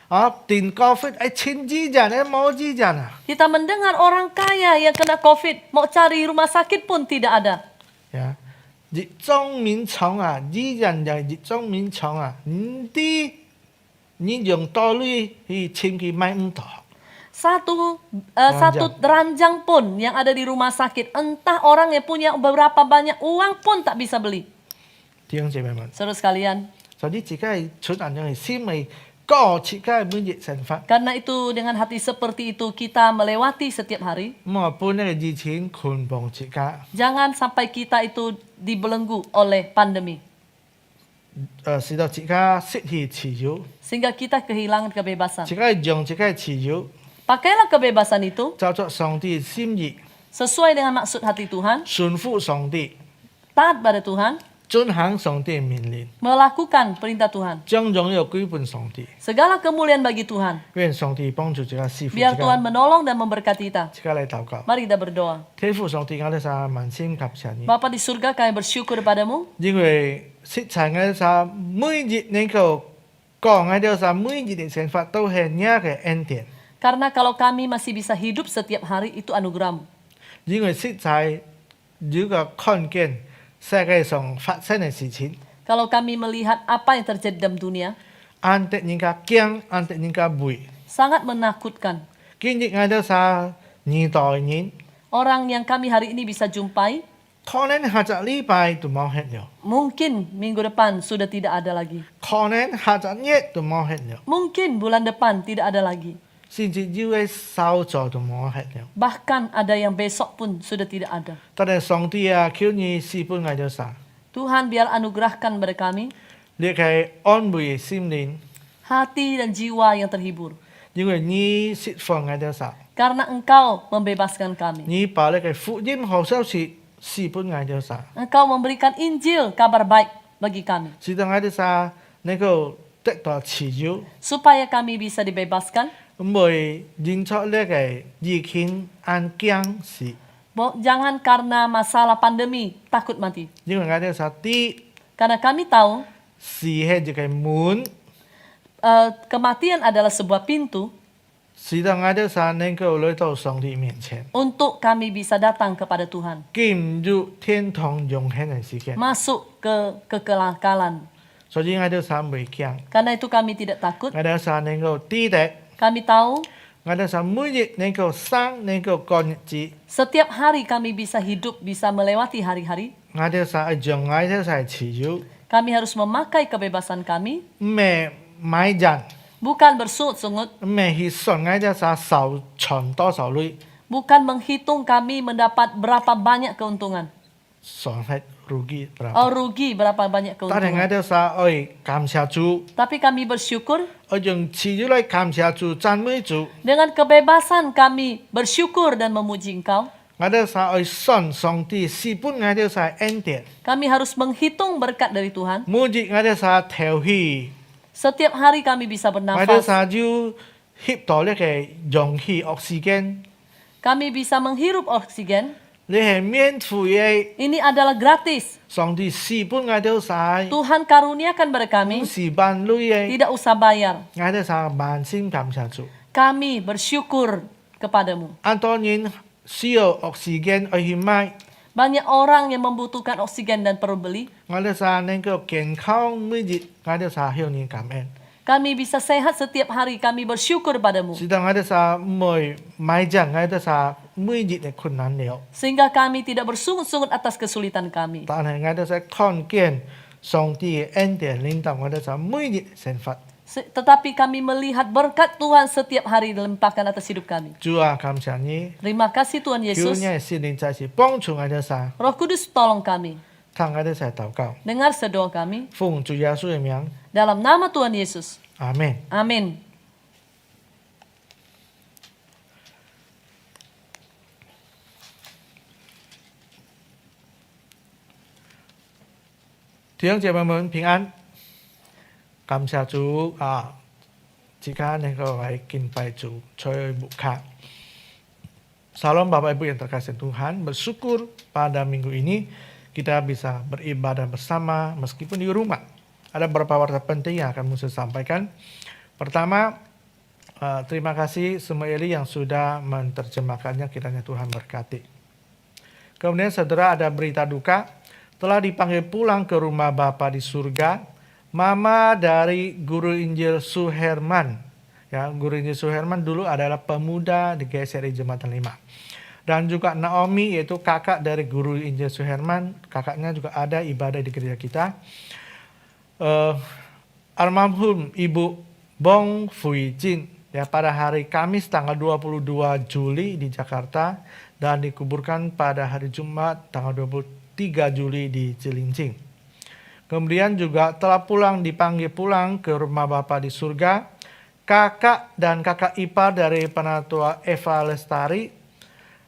啊，電高飛千幾人冇幾人啊， Kita mendengar orang kaya yang kena COVID. Mau cari rumah sakit pun tidak ada. 呀，熱中面重啊，啲人又熱中面重啊，你用多啲去千幾買唔到， Satu ranjang pun yang ada di rumah sakit. Entah orang yang punya beberapa banyak uang pun tak bisa beli. 弟兄姊妹們， Saudara sekalian, 所以自己係出人樣嘅心係 có chỉ cái mới dịch sinh phát Karena itu dengan hati seperti itu kita melewati setiap hari. mà bốn cái gì chiến khôn bồng chỉ cái Jangan sampai kita itu dibelenggu oleh pandemi. sự đó chỉ cái sự thì chỉ yếu Sehingga kita kehilangan kebebasan. chỉ cái dùng chỉ cái chỉ yếu Pakailah kebebasan itu照着上帝心意 sesuai dengan maksud hati Tuhan, 順服上帝 taat pada Tuhan, 遵行上帝命令 melakukan perintah Tuhan. 將榮耀歸本上帝 Segala kemuliaan bagi Tuhan. 願上帝幫助這個師傅 Biar Tuhan menolong dan memberkati kita. 這個來禱告 Mari kita berdoa. 天父上帝我哋sa 滿心感謝你 Bapa di surga, kami bersyukur padamu. 因為實在我哋sa每日能夠講我哋sa每日嘅生活都係你嘅恩典 Karena kalau kami masih bisa hidup setiap hari, itu anugerahmu. 因為實在如果看見世界上發生嘅事情 Kalau kami melihat apa yang terjadi dalam dunia, 安得人家驚安得人家畏 sangat menakutkan. 今日我哋sa 年代人 Orang yang kami hari ini bisa jumpai, 可能下個禮拜就冇hết了 mungkin minggu depan sudah tidak ada lagi. 可能下個月就冇hết了 Mungkin bulan depan tidak ada lagi. 甚至要嘅手座都冇hết了 Bahkan ada yang besok pun sudah tidak ada. 但係上帝啊，求你賜俾我哋sa Tuhan biar anugerahkan pada kami 你係安慰心靈 hati dan jiwa yang terhibur. 因為你釋放我哋sa Karena Engkau membebaskan kami. 你把你嘅福音好消息賜俾我哋sa Engkau memberikan Injil, kabar baik bagi kami. 使到我哋sa能夠得到自由 Supaya kami bisa dibebaskan. 唔會認出呢個疫情安驚事 Jangan karena masalah pandemi takut mati. 因為我哋sa啲 Karena kami tahu 事係一個門 kematian adalah sebuah pintu 使到我哋sa能夠來到上帝面前 untuk kami bisa datang kepada Tuhan. 進入天堂永恆嘅時間 Masuk ke kekekalan. 所以我哋sa唔會驚 Karena itu kami tidak takut. 我哋sa能夠知道 Kami tahu 我哋sa每日能夠生能夠過日子 setiap hari kami bisa hidup, bisa melewati hari-hari. 我哋sa將我哋sa自由 Kami harus memakai kebebasan kami, 唔係買人 bukan bersungut-sungut, 唔係去算我哋sa受存多少類 bukan menghitung kami mendapat berapa banyak keuntungan. 算係rugi berapa Oh, rugi berapa banyak 但係我 keuntungan. 哋sa愛感謝主 Tapi kami bersyukur 我用自由來感謝主讚美主 dengan kebebasan kami bersyukur dan memuji Engkau. 我哋sa愛信上帝賜俾我哋sa恩典 Kami harus menghitung berkat dari Tuhan. 每日我哋sa調氣 Setiap hari kami bisa 我哋 bernafas. sa要吸到呢個氧氣 oksigen Kami bisa menghirup oksigen. 你係免費嘅 Ini adalah gratis. 上帝賜俾我哋sa Tuhan karuniakan pada 唔 kami, 是辦類嘅 tidak usah bayar. 我哋sa 萬心感謝主 Kami bersyukur kepadamu. 按當然需要 oksigen 去買 Banyak orang yang membutuhkan oksigen dan perlu beli. 我哋sa 能夠健康每日我哋sa 向你感恩 Kami bisa sehat setiap hari. Kami bersyukur padamu. 使到我哋sa 唔會買人我哋sa 每日嘅困難了 Sehingga kami tidak bersungut-sungut atas kesulitan kami. 但係我哋sa 看見上帝嘅恩典領導我哋sa 每日生活 Tetapi kami melihat berkat Tuhan setiap hari dilimpahkan atas hidup kami. 主啊感謝你 Terima kasih Tuhan 求 Yesus. 你嘅聖靈再次幫助我哋sa Roh Kudus tolong kami. 聽我哋sa 禱告 Dengar sedoa kami. 奉主耶穌嘅名 Dalam nama Tuhan Yesus. 阿門 Amin.弟兄姐妹們平安，感謝主啊！jika engkau baik kinpai cu coy buka. Salam Bapak Ibu yang terkasih Tuhan, bersyukur pada minggu ini kita bisa beribadah bersama meskipun di rumah. Ada beberapa warta penting yang akan saya sampaikan. Pertama, terima kasih semua Eli yang sudah menerjemahkannya, kiranya Tuhan berkati. Kemudian saudara, ada berita duka, telah dipanggil pulang ke rumah Bapa di surga, mama dari Guru Injil Suherman. Ya, Guru Injil Suherman dulu adalah pemuda di GSRI Jembatan 5. Dan juga Naomi, yaitu kakak dari Guru Injil Suherman, kakaknya juga ada ibadah di gereja kita. Almarhum Ibu Bong Fui Jin ya pada hari Kamis tanggal 22 Juli di Jakarta dan dikuburkan pada hari Jumat tanggal 23 Juli di Cilincing. Kemudian juga telah dipanggil pulang ke rumah Bapa di surga kakak dan kakak ipar dari penatua Eva Lestari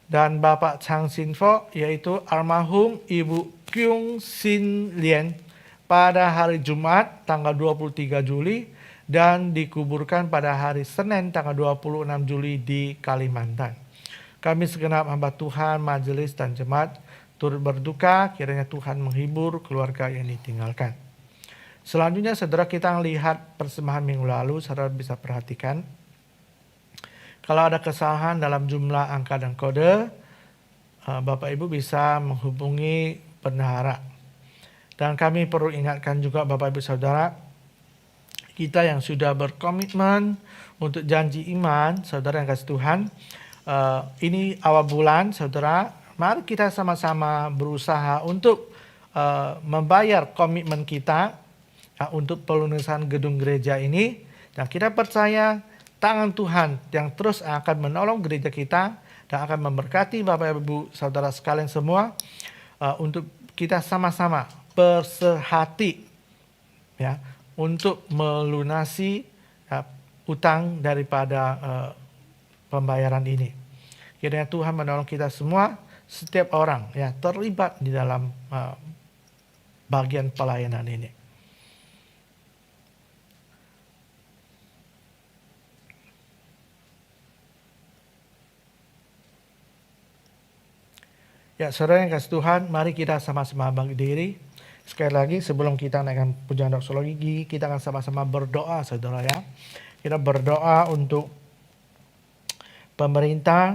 dan Bapak Chang Sin Fo, yaitu almarhum Ibu Kyung Sin Lien pada hari Jumat tanggal 23 Juli dan dikuburkan pada hari Senin tanggal 26 Juli di Kalimantan. Kami segenap hamba Tuhan, majelis dan jemaat turut berduka, kiranya Tuhan menghibur keluarga yang ditinggalkan. Selanjutnya saudara, kita lihat persembahan minggu lalu, saudara bisa perhatikan. Kalau ada kesalahan dalam jumlah angka dan kode, Bapak Ibu bisa menghubungi bendahara. Dan kami perlu ingatkan juga Bapak Ibu Saudara, kita yang sudah berkomitmen untuk janji iman, saudara yang kasih Tuhan, ini awal bulan, saudara, mari kita sama-sama berusaha untuk membayar komitmen kita untuk pelunasan gedung gereja ini. Dan kita percaya tangan Tuhan yang terus akan menolong gereja kita dan akan memberkati Bapak Ibu Saudara sekalian semua untuk kita sama-sama bersehati ya untuk melunasi utang daripada pembayaran ini. Kiranya Tuhan menolong kita semua, setiap orang ya terlibat di dalam bagian pelayanan ini. Ya, saudara yang kasih Tuhan, mari kita sama-sama berdiri. Sekali lagi sebelum kita naikkan pujian doksologi, kita akan sama-sama berdoa, saudara ya. Kita berdoa untuk pemerintah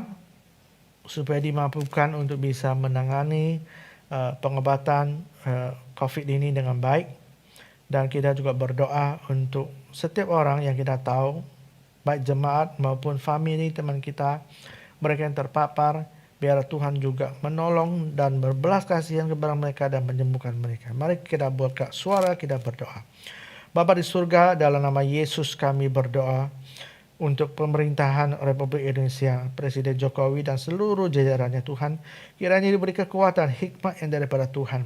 supaya dimampukan untuk bisa menangani pengobatan COVID ini dengan baik. Dan kita juga berdoa untuk setiap orang yang kita tahu, baik jemaat maupun famili teman kita, mereka yang terpapar, biar Tuhan juga menolong dan berbelas kasihan kepada mereka dan menyembuhkan mereka. Mari kita buka suara, kita berdoa. Bapa di surga, dalam nama Yesus kami berdoa untuk pemerintahan Republik Indonesia, Presiden Jokowi dan seluruh jajarannya Tuhan. Kiranya diberi kekuatan, hikmat yang daripada Tuhan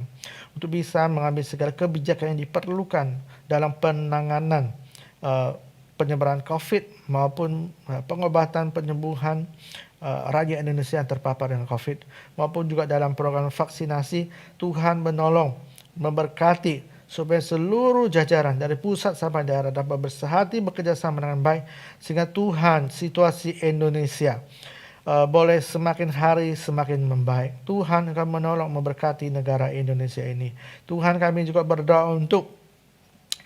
untuk bisa mengambil segala kebijakan yang diperlukan dalam penanganan penyebaran COVID maupun pengobatan penyembuhan rakyat Indonesia yang terpapar dengan COVID, maupun juga dalam program vaksinasi. Tuhan menolong, memberkati supaya seluruh jajaran dari pusat sampai daerah dapat bersehati, bekerja sama dengan baik, sehingga Tuhan situasi Indonesia boleh semakin hari semakin membaik. Tuhan akan menolong, memberkati negara Indonesia ini. Tuhan, kami juga berdoa untuk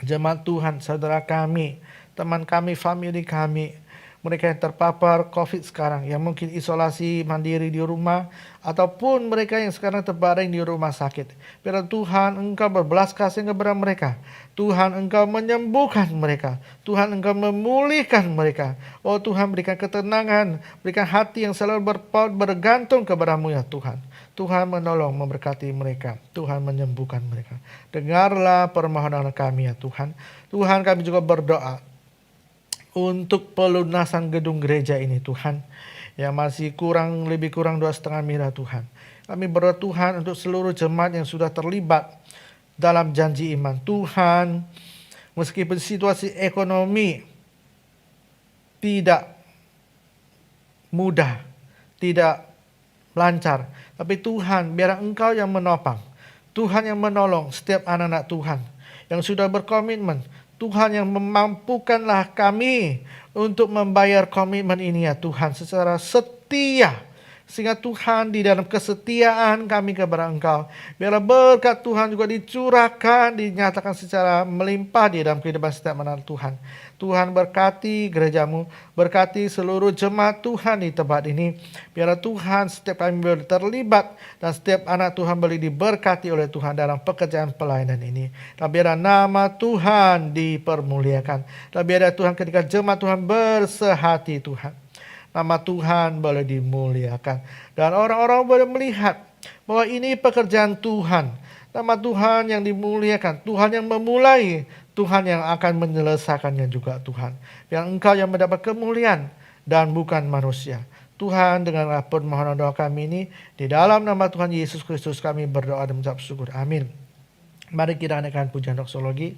jemaat Tuhan, saudara kami, teman kami, famili kami, mereka yang terpapar COVID sekarang, yang mungkin isolasi mandiri di rumah, ataupun mereka yang sekarang terbaring di rumah sakit. Biar Tuhan Engkau berbelas kasih kepada mereka. Tuhan Engkau menyembuhkan mereka. Tuhan Engkau memulihkan mereka. Oh Tuhan, berikan ketenangan, berikan hati yang selalu bergantung kepada-Mu ya Tuhan. Tuhan menolong, memberkati mereka. Tuhan menyembuhkan mereka. Dengarlah permohonan kami ya Tuhan. Tuhan, kami juga berdoa untuk pelunasan gedung gereja ini Tuhan, yang masih lebih kurang 2,5 miliar Tuhan. Kami berdoa Tuhan untuk seluruh jemaat yang sudah terlibat dalam janji iman. Tuhan, meskipun situasi ekonomi tidak mudah, tidak lancar, tapi Tuhan, biar Engkau yang menopang, Tuhan yang menolong setiap anak-anak Tuhan yang sudah berkomitmen. Tuhan yang memampukanlah kami untuk membayar komitmen ini ya Tuhan secara setia. Sehingga Tuhan di dalam kesetiaan kami kepada Engkau, biarlah berkat Tuhan juga dicurahkan, dinyatakan secara melimpah di dalam kehidupan setiap anak Tuhan. Tuhan berkati gereja-Mu, berkati seluruh jemaat Tuhan di tempat ini. Biarlah Tuhan setiap kami boleh terlibat dan setiap anak Tuhan boleh diberkati oleh Tuhan dalam pekerjaan pelayanan ini. Dan biarlah nama Tuhan dipermuliakan. Dan biarlah Tuhan ketika jemaat Tuhan bersehati Tuhan, nama Tuhan boleh dimuliakan. Dan orang-orang boleh melihat bahwa ini pekerjaan Tuhan. Nama Tuhan yang dimuliakan. Tuhan yang memulai. Tuhan yang akan menyelesaikannya juga Tuhan. Yang Engkau yang mendapat kemuliaan dan bukan manusia. Tuhan, dengarlah permohonan doa kami ini. Di dalam nama Tuhan Yesus Kristus kami berdoa dan mengucap syukur. Amin. Mari kita naikkan pujian doksologi.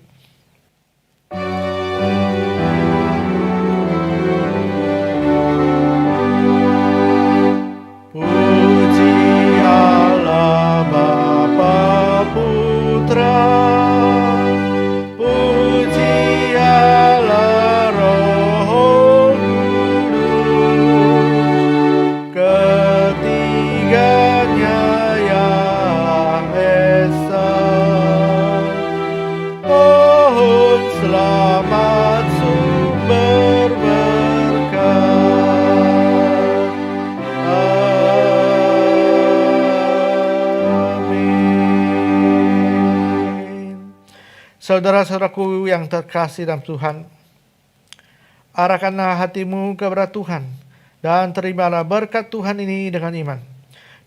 Puji Allah Bapa Putra, puji Allah Roh Kudus, ketiganya yang esa. Mohon selamat sumber berkat. Amin. Saudara-saudaraku yang terkasih dalam Tuhan, arahkanlah hatimu kepada Tuhan dan terimalah berkat Tuhan ini dengan iman.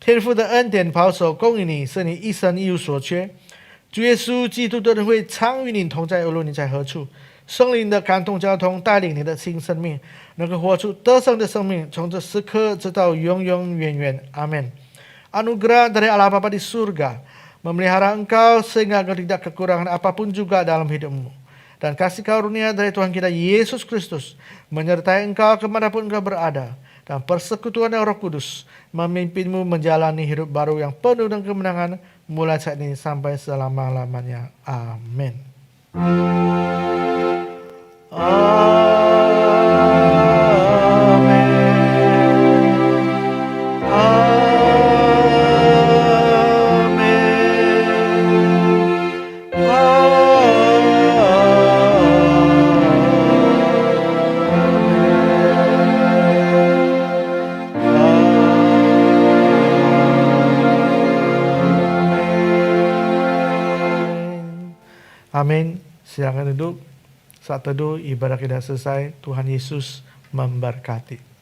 天父的恩典保守供应你，使你一生一无所缺。主耶稣基督的人会常与你同在，无论你在何处。圣灵的感动交通带领你的新生命，能够活出得胜的生命，从这时刻直到永永远远。Amin. Anugerah dari Allah Bapa di surga memelihara engkau sehingga engkau tidak kekurangan apapun juga dalam hidupmu. Dan kasih karunia dari Tuhan kita Yesus Kristus menyertai engkau kemanapun engkau berada. Dan persekutuan Roh Kudus memimpinmu menjalani hidup baru yang penuh dengan kemenangan mulai saat ini sampai selama-lamanya. Amin. Amin. Silakan duduk. Saat teduh ibadah kita selesai. Tuhan Yesus memberkati.